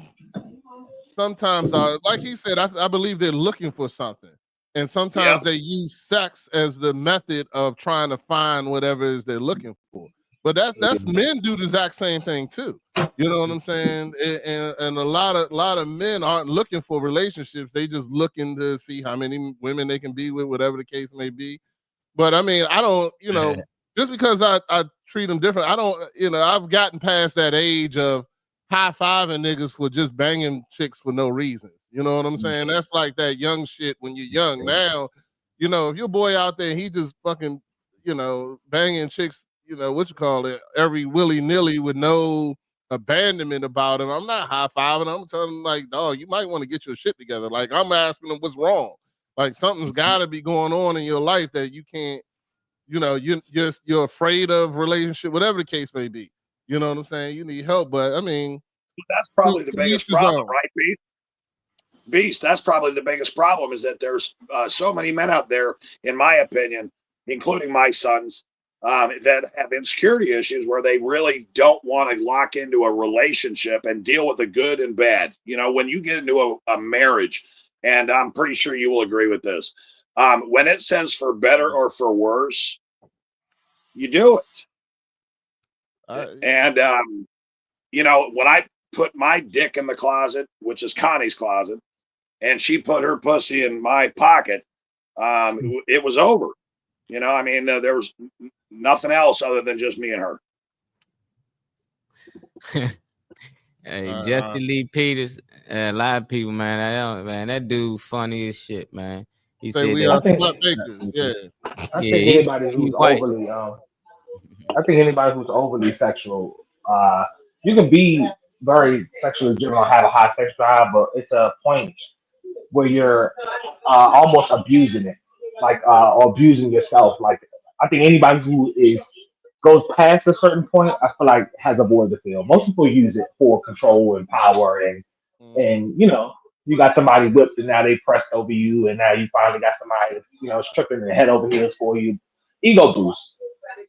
sometimes are, like he said, I believe they're looking for something. And sometimes they use sex as the method of trying to find whatever it is they're looking for. But that's men do the exact same thing too. You know what I'm saying? And a lot of men aren't looking for relationships. They just looking to see how many women they can be with, whatever the case may be. But I mean, I don't, just because I treat them different, I don't, I've gotten past that age of high-fiving niggas for just banging chicks for no reasons. You know what I'm saying? That's like that young shit when you're young. Now, if your boy out there, he just fucking, banging chicks, every willy-nilly with no abandonment about him. I'm not high-fiving. I'm telling him, like, dog, you might want to get your shit together. Like, I'm asking him what's wrong. Like, something's got to be going on in your life that you can't, you're afraid of relationship, whatever the case may be. You know what I'm saying? You need help, but I mean, that's probably the biggest problem, right, Beast? That's probably the biggest problem is that there's so many men out there, in my opinion, including my sons, that have insecurity issues where they really don't want to lock into a relationship and deal with the good and bad. When you get into a marriage, and I'm pretty sure you will agree with this, when it says for better or for worse, you do it. And, when I put my dick in the closet, which is Connie's closet, and she put her pussy in my pocket, it was over. There was nothing else other than just me and her. Hey, Jesse Lee Peters, a lot of people, man, that dude funny as shit, man. He said we are smart bakers. Yeah. I think anybody who's overly, I think anybody who's overly sexual, you can be very sexually driven or have a high sex drive, but it's a point where you're almost abusing it, or abusing yourself. Like, I think anybody who goes past a certain point, I feel like has avoided the field. Most people use it for control and power, and you got somebody whipped and now they pressed over you, and now you finally got somebody tripping their head over heels for you. Ego boost.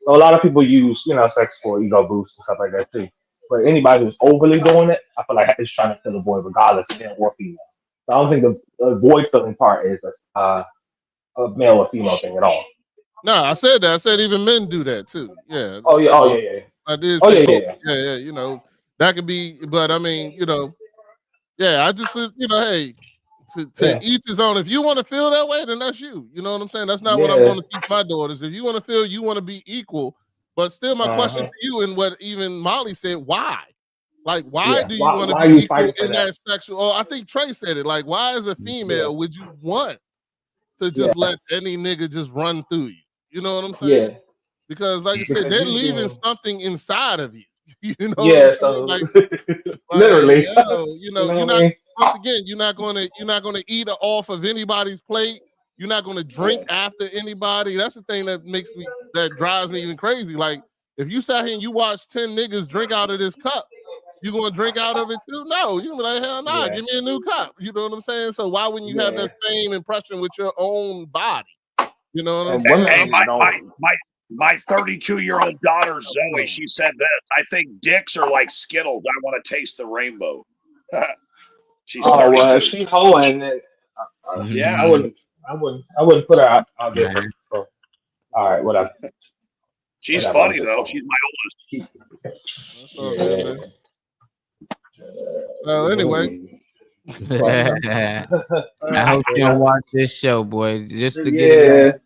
So a lot of people use sex for ego boost and stuff like that too. But anybody who's overly doing it, I feel like it's trying to fill a void regardless of male or female. So I don't think the void filling part is a male or female thing at all. No, I said that. I said even men do that too. Yeah. Oh yeah. Oh yeah. I did. Oh say, yeah. That could be. But I mean, I just hey, to each his own. If you want to feel that way, then that's you. You know what I'm saying? That's not what I'm going to teach my daughters. If you want to feel, you want to be equal. But still, my question to you and what even Molly said: why? Like, why do you Why want to are be you equal fighting for in that? that sexual? Oh, I think Trey said it. Like, why as a female would you want to Yeah. just let any nigga just run through you? You know what I'm Yeah. saying? Because, like I said, Because they're you leaving can. something inside of you. You know what I'm Yeah. saying? So Like literally. yo, You know you're what I not. mean? Once again, you're not gonna eat off of anybody's plate. You're not gonna drink after anybody. That's the thing that drives me even crazy. Like, if you sat here and you watch 10 niggas drink out of this cup, you gonna drink out of it too? No, you gonna be like, hell nah, Yeah. give me a new cup. You know what I'm saying? So why wouldn't you have Yeah. that same impression with your own body? You know what I'm And saying? women My 32-year-old daughter Zoe, she said this. I think dicks are like Skittles. I want to taste the rainbow. She's Oh 32. well, she's hoeing. Yeah. I wouldn't put her out there. For, all right, whatever. She's Whatever, I'm funny just though. saying. She's my That's all good, man. Well, anyway. I hope she don't watch this show, boy. Just to get it out.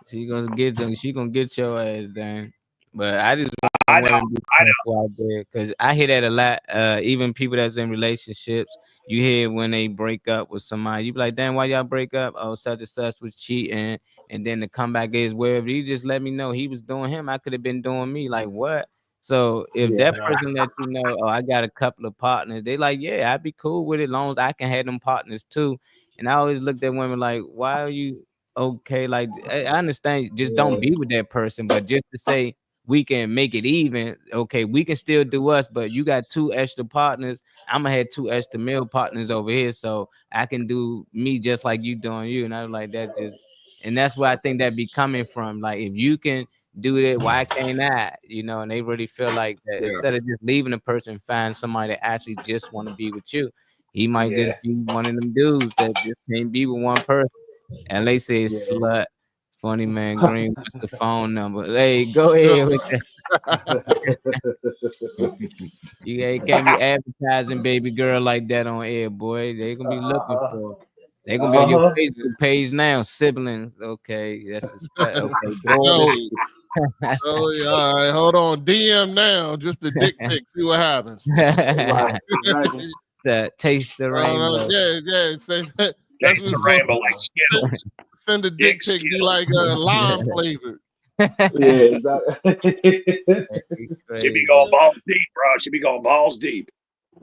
She gonna get them. She gonna get your ass down. But I just want women to be careful out there because I hear that a lot. Even people that's in relationships, you hear when they break up with somebody, you be like, "Damn, why y'all break up? Oh, such and such was cheating." And then the comeback is, "Well, if you just let me know he was doing him, I could have been doing me." Like what? So if that person let you know, oh, I got a couple of partners, they like, yeah, I'd be cool with it, as long as I can have them partners too. And I always looked at women like, why are you okay? Like I understand, just don't be with that person, but just to say we can make it even, okay, we can still do us, but you got 2 extra partners. I'm gonna have 2 extra male partners over here, so I can do me just like you doing you. And I was like, that just, and that's where I think that be coming from. Like, if you can do that, why can't I? You know, and they really feel like that instead of just leaving a person, find somebody that actually just want to be with you. He might just be one of them dudes that just can't be with one person. And they say slut. Funny man Green, what's the phone number? Hey, go ahead with that. You can't be advertising baby girl like that on air, boy. They gonna be looking for. They gonna be on your Facebook page now. Siblings, okay, that's respect. Okay, Joey. Joey, all right, hold on. DM now, just the dick pic. See what happens. Taste the rainbow. Yeah. Say that. That's what's rainbow like Skittles. Send a dick pic, be like lime flavored. Yeah, She be going balls deep, bro. She be going balls deep.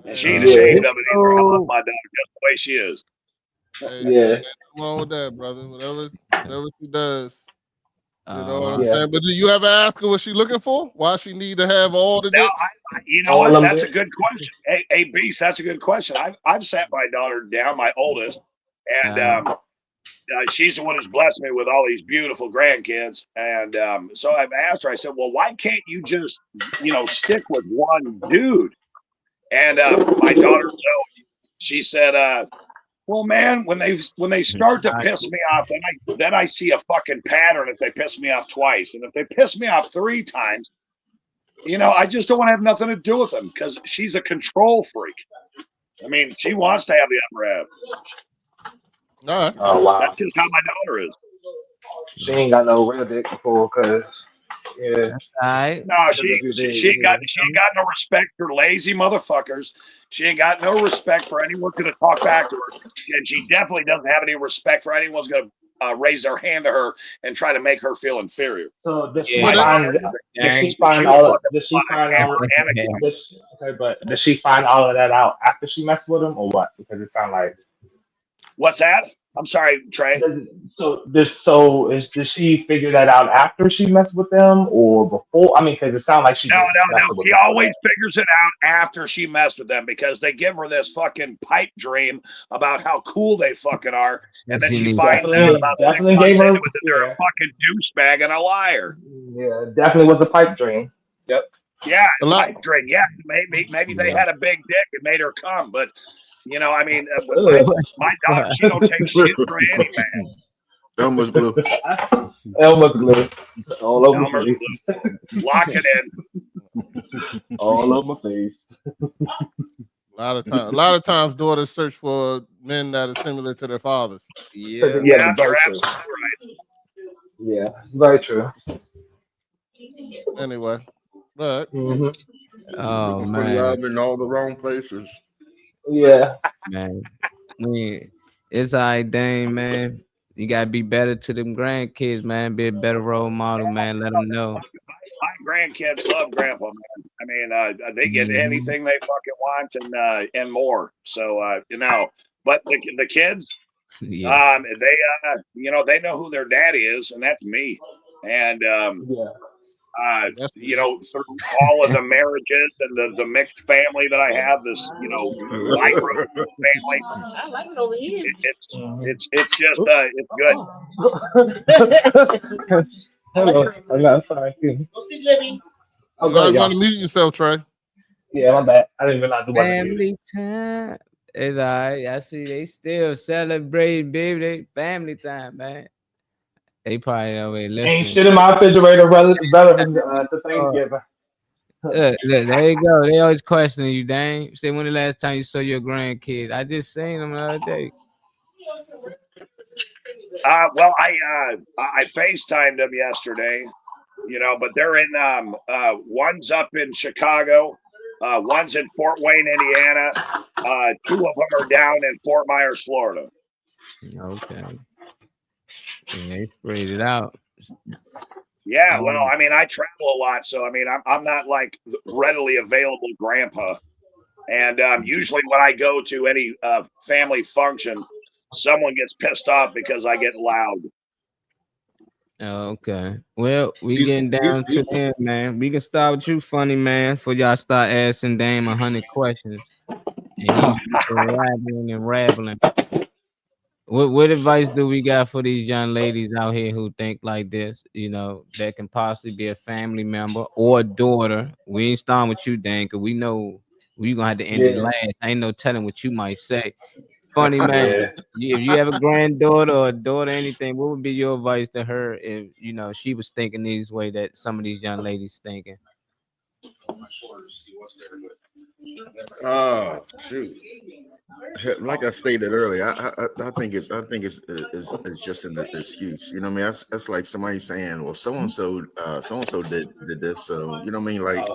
And she ain't ashamed of it either. I love my daughter just the way she is. Hey, come on with that, brother. Whatever she does. You know what I'm saying? But do you ever ask her what she looking for? Why she need to have all the dicks? You know what? That's a good question. Hey, Beast, that's a good question. I've sat my daughter down, my oldest, and she's the one who's blessed me with all these beautiful grandkids. And so I've asked her, I said, well, why can't you just, stick with one dude? And my daughter, she said, well, man, when they start to piss me off, then I see a fucking pattern if they piss me off twice. And if they piss me off 3 times, I just don't want to have nothing to do with them because she's a control freak. I mean, she wants to have the upper hand. All right. Oh wow. That's just how my daughter is. She ain't got no real dick before, cause all right. No, she ain't got no respect for lazy motherfuckers. She ain't got no respect for anyone gonna talk back to her, and she definitely doesn't have any respect for anyone's gonna raise their hand to her and try to make her feel inferior. So does she find all of that out after she messed with him or what? Because it sounds like. What's that? I'm sorry, Trey. Does she figure that out after she messed with them or before? I mean, because it sounds like she. No. She always figures it out after she messed with them because they give her this fucking pipe dream about how cool they fucking are, and then she finds out about definitely gave her they're a fucking douchebag and a liar. Yeah, definitely was a pipe dream. Yep. Yeah, pipe dream. Yeah, maybe they had a big dick and made her come, but. I mean, my daughter, she don't take shit for any man. Elmer's glue. Elmer's glue. All over my face. Lock it in. All over my face. A lot of times, daughters search for men that are similar to their fathers. Yeah, you're absolutely right. Yeah, very true. Anyway, but Oh Looking for man, love in all the wrong places. Yeah. man. It's all right, Dame, man. You gotta be better to them grandkids, man. Be a better role model, man. Let them know. My grandkids love Grandpa, man. I mean, they get Mhm. anything they fucking want and more. So but the kids, Yeah. they know who their daddy is, and that's me. And through all of the marriages and the mixed family that I have, this micro family, I like it over here. it's just it's good. Hello. I'm sorry. Go see Libby. Oh, You go ahead, always y'all. want to mute yourself, Trey. Yeah, my bad. I didn't realize it wasn't muted. Family time. It's all right. I see they still celebrating, baby. They family time, man. They probably already Ain't listening. shit in my refrigerator relevant to Oh, Thanksgiving. look, there you go. They always questioning you, Dang. Say when the last time you saw your grandkid? I just seen them the other day. Well, I FaceTimed them yesterday, but they're in one's up in Chicago, one's in Fort Wayne, Indiana, two of them are down in Fort Myers, Florida. Okay. Yeah, they spread it out. Yeah, well, I mean, I travel a lot, so I mean, I'm not like readily available grandpa. And usually when I go to any family function, someone gets pissed off because I get loud. Okay. Well, we He's- getting down to he's- the end, man. We can start with you, funny man, for y'all start asking Dame 100 questions. And he and rambling. What advice do we got for these young ladies out here who think like this? That can possibly be a family member or a daughter. We ain't starting with you, Dan, because we know we gonna have to end it Yeah. last. Ain't no telling what you might say. Funny man, if you have a granddaughter or a daughter, anything, what would be your advice to her if she was thinking these way that some of these young ladies thinking? Oh shoot! Like I stated earlier, I think it's just an excuse. You know what I mean? That's like somebody saying, "Well, so and so did this." So you know what I mean? Like,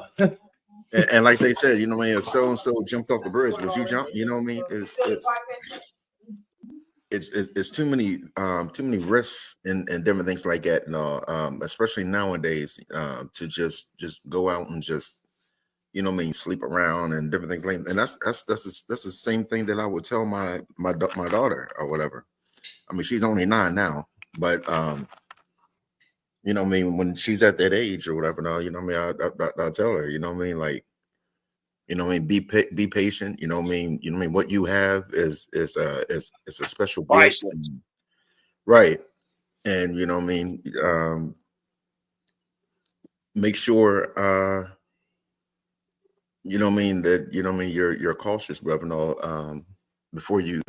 and like they said, you know what I mean? If so and so jumped off the bridge, would you jump? You know what I mean? It's too many risks and different things like that. Especially nowadays, to just go out and just sleep around and different things like that. And that's the same thing that I would tell my daughter or whatever. I mean, she's only 9 now, but when she's at that age or whatever, now, I'll tell her, like, be patient. What you have is a special gift, right? And make sure that you're cautious, brother, before you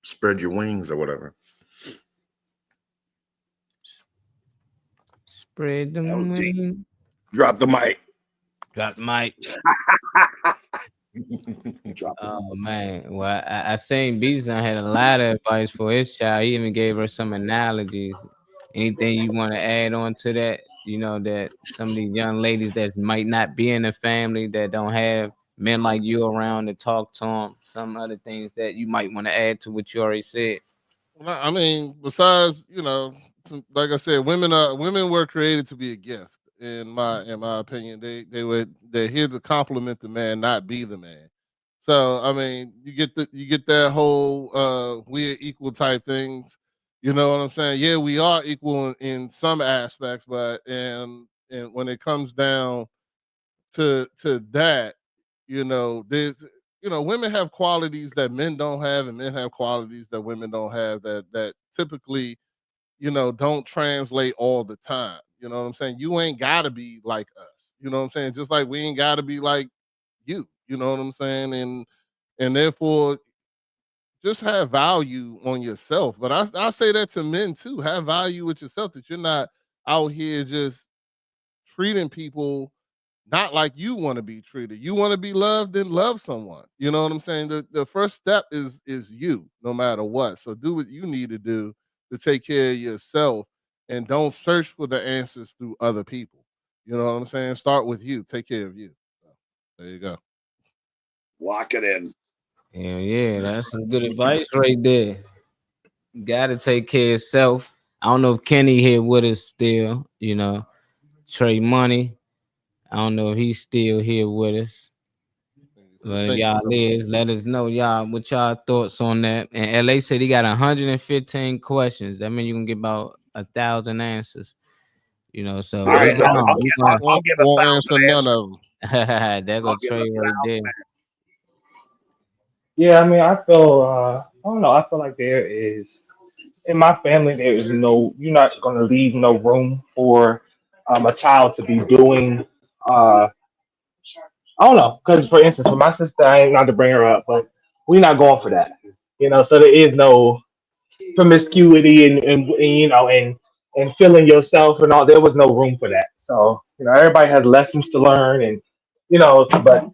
spread your wings or whatever. Spread them wings. Drop the mic. Drop the mic. Oh man, well, I seen Beason had a lot of advice for his child. He even gave her some analogies. Anything you want to add on to that? That some of these young ladies that might not be in a family that don't have men like you around to talk to them. Some other things that you might want to add to what you already said. Well, I mean, besides, like I said, women were created to be a gift. In my opinion, they're here to complement the man, not be the man. So I mean, you get that whole we're equal type things. You know what I'm saying? Yeah, we are equal in some aspects, but and when it comes down to that, there's women have qualities that men don't have, and men have qualities that women don't have that typically don't translate all the time. You know what I'm saying? You ain't gotta be like us. You know what I'm saying? Just like we ain't gotta be like you. You know what I'm saying? And therefore just have value on yourself. But I say that to men too. Have value with yourself, that you're not out here just treating people not like you want to be treated. You want to be loved, then love someone. You know what I'm saying? The first step is you, no matter what. So do what you need to do to take care of yourself, and don't search for the answers through other people. You know what I'm saying? Start with you. Take care of you. So, there you go. Lock it in. Yeah, that's some good advice right there. Gotta take care of yourself. I don't know if Kenny here with us still, you know. Trey Money. I don't know if he's still here with us. But if y'all is, let us know y'all what y'all thoughts on that. And LA said he got 115 questions. That means you can get about 1,000 answers. You know, so All right, I'll give a won't 1,000 answer none of them. There go Trey right there. Yeah, I mean, I feel, I don't know. I feel like there is, in my family, there is no, you're not going to leave no room for a child to be doing, I don't know. Because, for instance, with my sister, I ain't not to bring her up, but we're not going for that. You know, so there is no promiscuity and you know, and feeling yourself and all. There was no room for that. So, you know, everybody has lessons to learn and, you know, but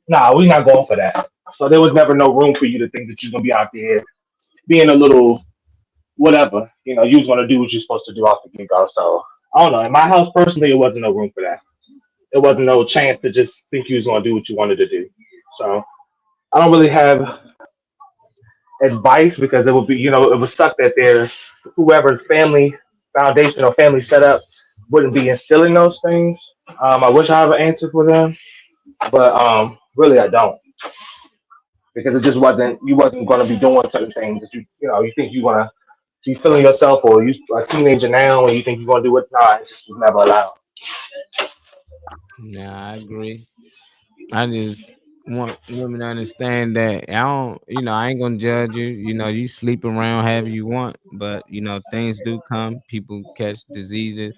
nah, we're not going for that. So there was never no room for you to think that you're going to be out there being a little whatever, you know, you was gonna do what you're supposed to do off the get go. So I don't know. In my house personally, it wasn't no room for that. There wasn't no chance to just think you was gonna do what you wanted to do. So I don't really have advice because it would be, you know, it would suck that there's whoever's family foundation or family setup wouldn't be instilling those things. I wish I had an answer for them, but really I don't because it just wasn't. You wasn't going to be doing certain things that you know you think you want to. You feeling yourself, or you a teenager now, and you think you're gonna do it? Nah, it just was never allowed. Nah, I agree. I just want women to understand that I don't, you know, I ain't gonna judge you. You know, you sleep around however you want, but you know, things do come. People catch diseases.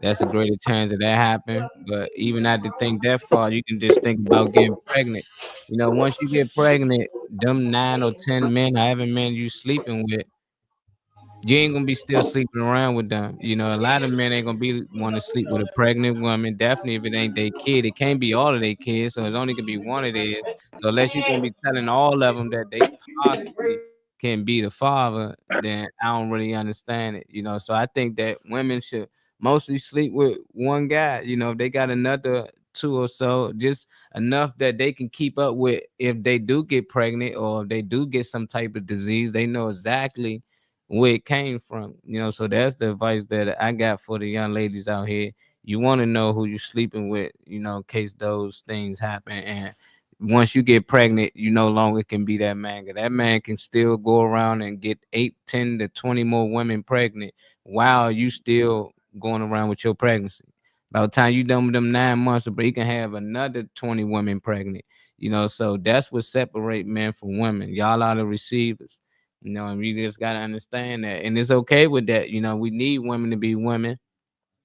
That's a greater chance of that happen. But even not to think that far, you can just think about getting pregnant. You know, once you get pregnant, them 9 or 10 men, however men you sleeping with, you ain't gonna be still sleeping around with them. You know, a lot of men ain't gonna be want to sleep with a pregnant woman. Definitely, if it ain't their kid, it can't be all of their kids, so it's only gonna be one of theirs. So unless you're gonna be telling all of them that they possibly can be the father, then I don't really understand it. You know, so I think that women should mostly sleep with one guy. You know, if they got another two or so, just enough that they can keep up with if they do get pregnant or if they do get some type of disease, they know exactly where it came from, you know. So that's the advice that I got for the young ladies out here. You want to know who you're sleeping with, you know, in case those things happen. And once you get pregnant, you no longer can be that man. That man can still go around and get 8, 10 to 20 more women pregnant while you still going around with your pregnancy. By the time you done with them 9 months, but you can have another 20 women pregnant. You know, so that's what separate men from women. Y'all are the receivers. You know, and we just gotta understand that, and it's okay with that. You know, we need women to be women,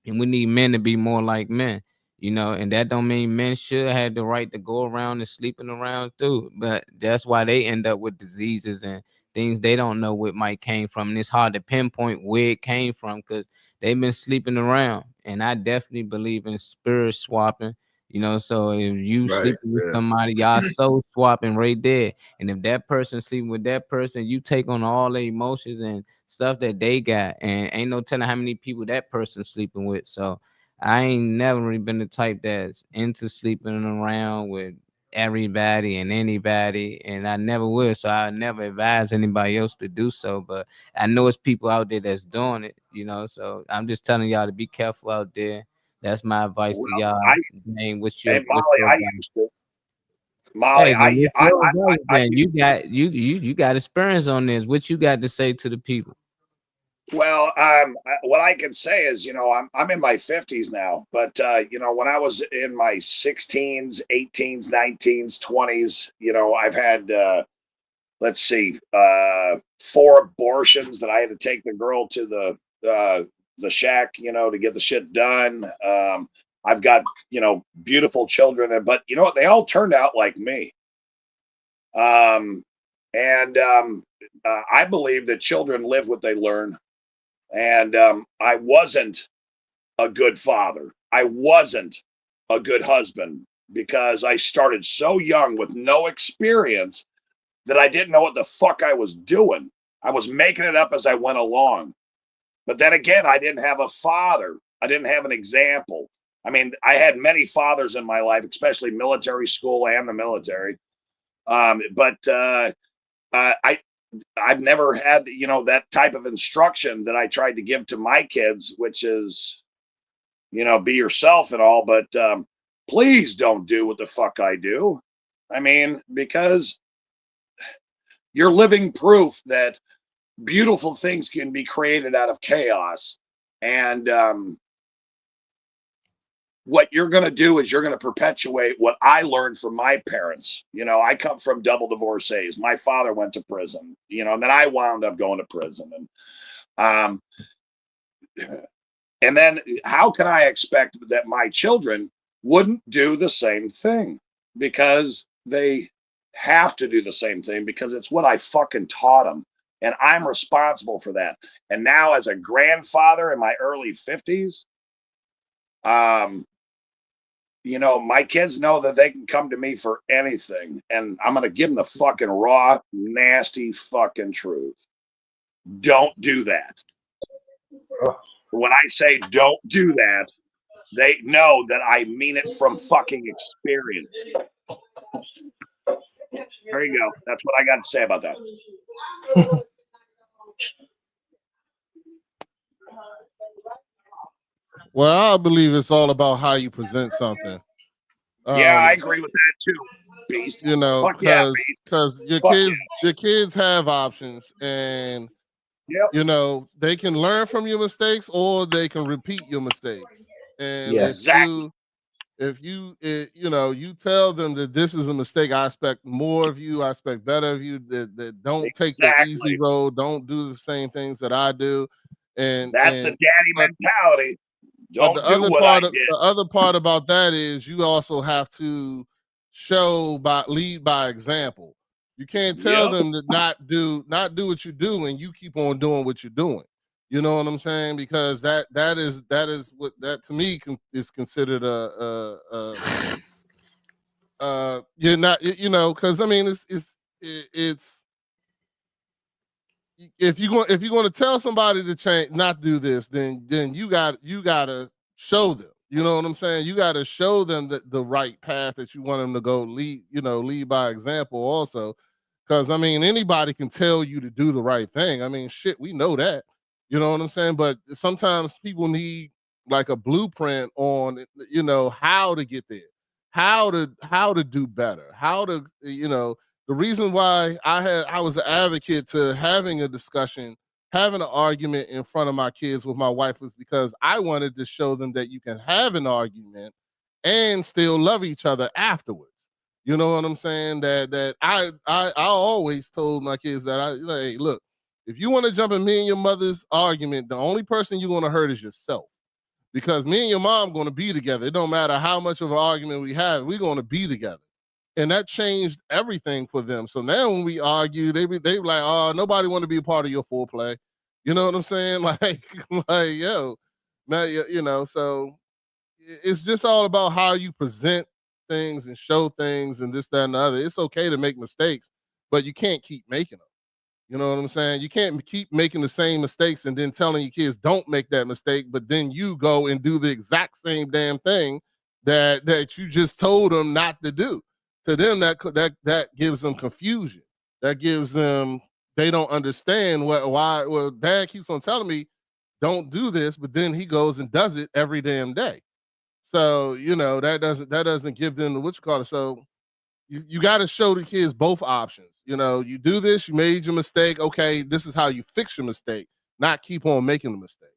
and we need men to be more like men. You know, and that don't mean men should have the right to go around and sleeping around too. But that's why they end up with diseases and things they don't know what might came from. And it's hard to pinpoint where it came from because they've been sleeping around. And I definitely believe in spirit swapping. You know, so if you Right. sleeping with somebody, y'all soul swapping right there. And if that person sleeping with that person, you take on all the emotions and stuff that they got. And ain't no telling how many people that person sleeping with. So I ain't never really been the type that's into sleeping around with everybody and anybody, and I never will. So I never advise anybody else to do so. But I know it's people out there that's doing it, you know. So I'm just telling y'all to be careful out there. That's my advice to y'all. Name what's your Hey, Molly, I used to. Hey, Molly, then what's your advice, then? You got you got experience on this. What you got to say to the people? Well, what I can say is, you know, I'm in my 50s now, but you know, when I was in my 16s, 18s, 19s, 20s, you know, I've had let's see, 4 abortions that I had to take the girl to the shack, you know, to get the shit done. I've got, you know, beautiful children, but you know what? They all turned out like me. I believe that children live what they learn. And I wasn't a good father. I wasn't a good husband because I started so young with no experience that I didn't know what the fuck I was doing. I was making it up as I went along. But then again, I didn't have a father. I didn't have an example. I mean, I had many fathers in my life, especially military school and the military. I've never had, that type of instruction that I tried to give to my kids, which is, be yourself and all, but please don't do what the fuck I do. I mean, because you're living proof that beautiful things can be created out of chaos. And what you're going to do is you're going to perpetuate what I learned from my parents. I come from double divorcees. My father went to prison, and then I wound up going to prison. And then how can I expect that my children wouldn't do the same thing? Because they have to do the same thing, because it's what I fucking taught them. And I'm responsible for that. And now as a grandfather in my early 50s, my kids know that they can come to me for anything, and I'm going to give them the fucking raw, nasty fucking truth. Don't do that. When I say don't do that, they know that I mean it from fucking experience. There you go. That's what I got to say about that. Well, I believe it's all about how you present something. Yeah, I agree with that too. Beast. Fuck yeah, because your kids have options, and they can learn from your mistakes or they can repeat your mistakes. And if you tell them that this is a mistake, I expect more of you, I expect better of you, that don't take the easy road, don't do the same things that I do. And that's the daddy mentality. Don't the do other what part I did. The other part about that is you also have to lead by example. You can't tell them to not do what you do, and you keep on doing what you're doing. You know what I'm saying? Because that is what that to me is considered you're not, because I mean it's if you're going to tell somebody to change, not do this, then you got to show them. You know what I'm saying? You got to show them the right path that you want them to go. Lead by example also, because I mean anybody can tell you to do the right thing. I mean shit, we know that. You know what I'm saying? But sometimes people need like a blueprint on how to get there, how to do better, how to the reason why I was an advocate to having a discussion, having an argument in front of my kids with my wife was because I wanted to show them that you can have an argument and still love each other afterwards. You know what I'm saying? That I always told my kids that hey, look, if you want to jump in me and your mother's argument, the only person you're going to hurt is yourself. Because me and your mom going to be together. It don't matter how much of an argument we have, we're going to be together. And that changed everything for them. So now when we argue, they be like, oh, nobody want to be a part of your foreplay. You know what I'm saying? Like yo, now, so it's just all about how you present things and show things and this, that, and the other. It's okay to make mistakes, but you can't keep making them. You know what I'm saying? You can't keep making the same mistakes and then telling your kids don't make that mistake, but then you go and do the exact same damn thing that you just told them not to do. To them, that gives them confusion. That gives them, they don't understand why. Well, dad keeps on telling me don't do this, but then he goes and does it every damn day. So that doesn't give them the what you call it. So you got to show the kids both options. You do this, you made your mistake. Okay, this is how you fix your mistake, not keep on making the mistake.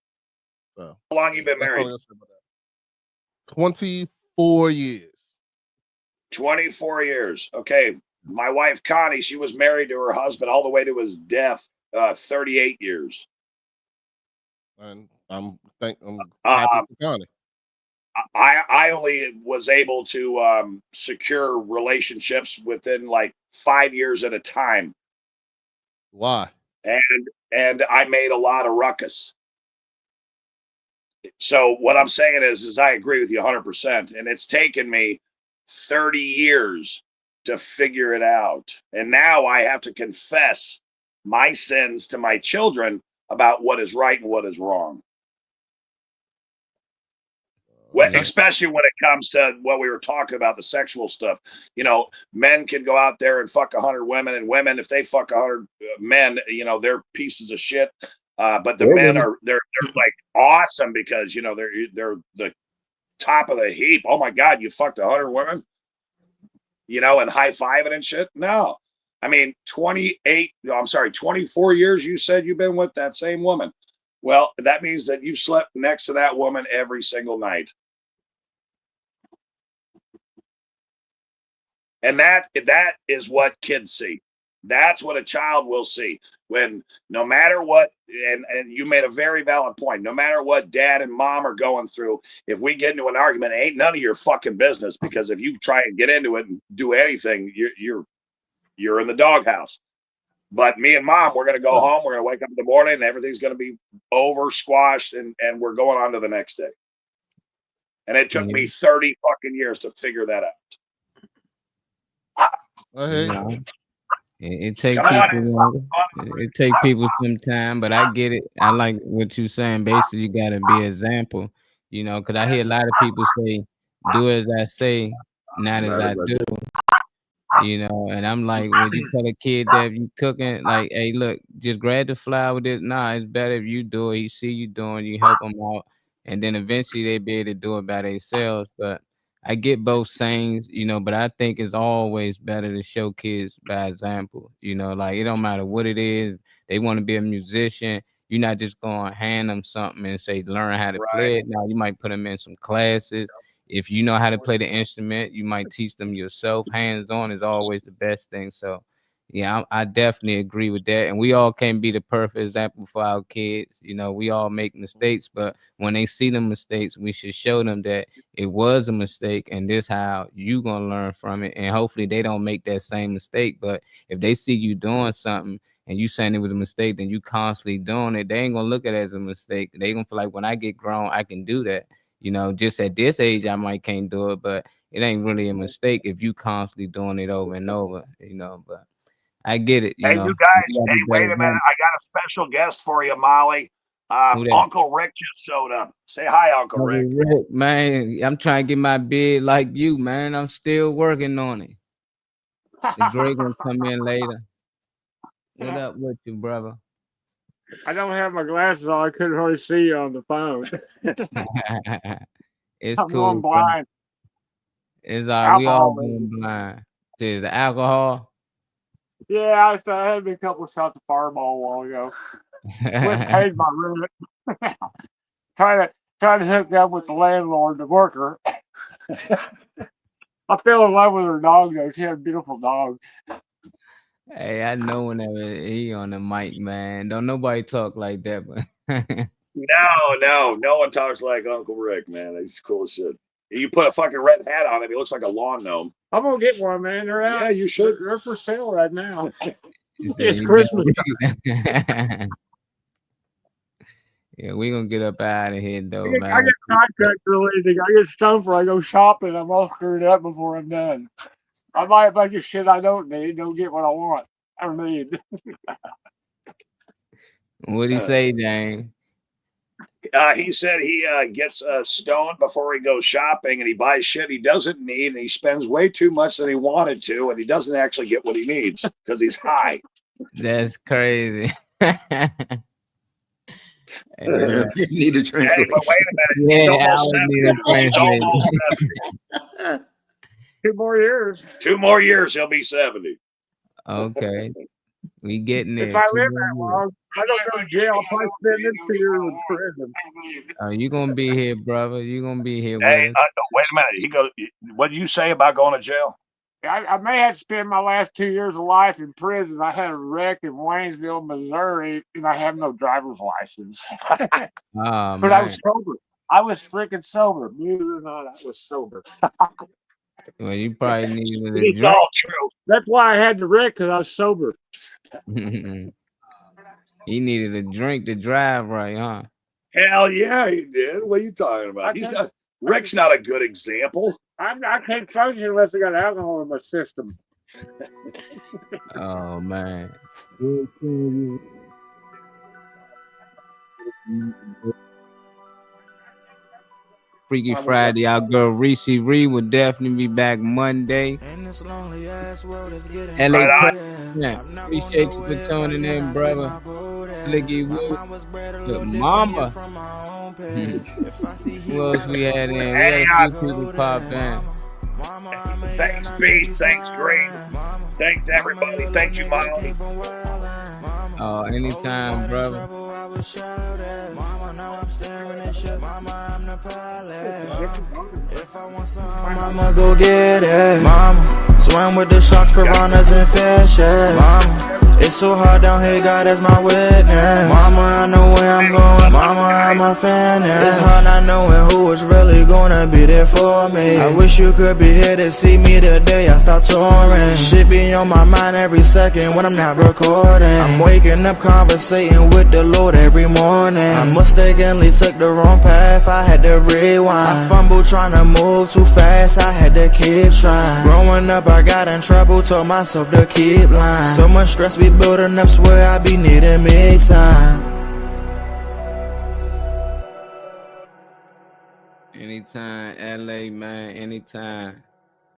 So how long you been married? 24 years. 24 years. Okay. My wife, Connie, she was married to her husband all the way to his death, 38 years. And I'm happy for Connie. I only was able to secure relationships within like 5 years at a time. Why? And I made a lot of ruckus. So what I'm saying is I agree with you 100%. And it's taken me 30 years to figure it out. And now I have to confess my sins to my children about what is right and what is wrong. Especially when it comes to what we were talking about, the sexual stuff. You know, men can go out there and fuck 100 women, and women, if they fuck 100 men, you know, they're pieces of shit. But the men are they're like awesome because you know they're the top of the heap. Oh my God, you fucked 100 women, you know, and high fiving and shit. No, I mean 24 years. You said you've been with that same woman. Well, that means that you've slept next to that woman every single night. And that is what kids see. That's what a child will see. When no matter what, and you made a very valid point, no matter what dad and mom are going through, if we get into an argument, it ain't none of your fucking business, because if you try and get into it and do anything, you're in the doghouse. But me and mom, we're going to go home. We're going to wake up in the morning and everything's going to be over, squashed, and we're going on to the next day. And it took me 30 fucking years to figure that out. It take people it take people some time, but I get it. I like what you're saying. Basically, you got to be an example, you know, because I hear a lot of people say, do as I say, not as I do. You know, and I'm like, when you tell a kid that you cooking, like, hey, look, just grab the flour with it. Nah, it's better if you do it. He see you doing, you help them out, and then eventually they be able to do it by themselves. But I get both sayings, you know, but I think it's always better to show kids by example. You know, like it don't matter what it is. They want to be a musician. You're not just going to hand them something and say, learn how to play it. Now, you might put them in some classes. If you know how to play the instrument, you might teach them yourself. Hands-on is always the best thing. So, yeah, I definitely agree with that. And we all can't be the perfect example for our kids. You know, we all make mistakes, but when they see the mistakes, we should show them that it was a mistake and this how you going to learn from it. And hopefully they don't make that same mistake. But if they see you doing something and you saying it was a mistake, then you constantly doing it, they ain't going to look at it as a mistake. They going to feel like, when I get grown, I can do that. You know, just at this age, I might can't do it, but it ain't really a mistake if you constantly doing it over and over, you know, but I get it. Hey, you guys, hey, wait a minute. I got a special guest for you, Molly. Uncle Rick just showed up. Say hi, Uncle Rick. Man, I'm trying to get my beard like you, man. I'm still working on it. The Greg gonna come in later. What up with you, brother? I don't have my glasses on. I couldn't really see you on the phone. It's I'm cool. going blind. It's all we all going blind. The alcohol. Yeah, I had a couple of shots of Fireball a while ago. Went paid my rent. trying to hook up with the landlord, the worker. I fell in love with her dog though. She had a beautiful dog. Hey, I know whenever he on the mic, man. Don't nobody talk like that, but No one talks like Uncle Rick, man. He's cool as shit. You put a fucking red hat on him, he looks like a lawn gnome. I'm gonna get one, man. They're out. Yeah, you should. They're for sale right now. It's Christmas. Yeah, we gonna get up out of here though, I man. get contract related. I get stoned for I go shopping. I'm all screwed up before I'm done. I buy a bunch of shit I don't need. Don't get what I want or need. What'd he say, Dane? He said he gets stoned before he goes shopping, and he buys shit he doesn't need, and he spends way too much than he wanted to, and he doesn't actually get what he needs because he's high. That's crazy. You need to translate. Hey, but wait a minute. Yeah, I would need to translate. 2 more years. 2 more years, he'll be 70. Okay. We getting there. If I live that long, I don't go to jail. I'll probably spend this year in prison. You gonna be here, brother. You gonna be here Hey, with us. wait a minute. He goes, what did you say about going to jail? I may have to spend my last 2 years of life in prison. I had a wreck in Waynesville, Missouri, and I have no driver's license. Oh, But I was sober. I was freaking sober. Believe it or not, I was sober. Well, you probably needed a It's drink. all true. That's why I had the wreck, because I was sober. He needed a drink to drive right, huh? Hell yeah, he did. What are you talking about? Rick's not a good example. I can't function unless I got alcohol in my system. Oh man. Freaky Friday. Our girl Reese Ree will definitely be back Monday. LA appreciate you for tuning in, brother. Slicky Woo. Look, Mama. Who else we had in? We had a few people pop in. Thanks, B. Thanks, Green. Thanks, everybody. Thank you, Molly. Oh, anytime, brother. Mama, go get it. Mama, swim with the sharks, piranhas, and fishes. Mama, it's so hard down here, God is my witness. Mama, I know where I'm going. Mama, I'm a fan. It's hard not knowing who is really gonna be there for me. I wish you could be here to see me the day I start touring. Shit be on my mind every second when I'm not recording. I'm waking up conversating with the Lord every morning. I mistakenly took the wrong path, I had to rewind. I fumbled trying to move too fast, I had to keep trying. Growing up I got in trouble, told myself to keep lying. So much stress be building up, swear I be needing me time. Anytime, LA, man, anytime.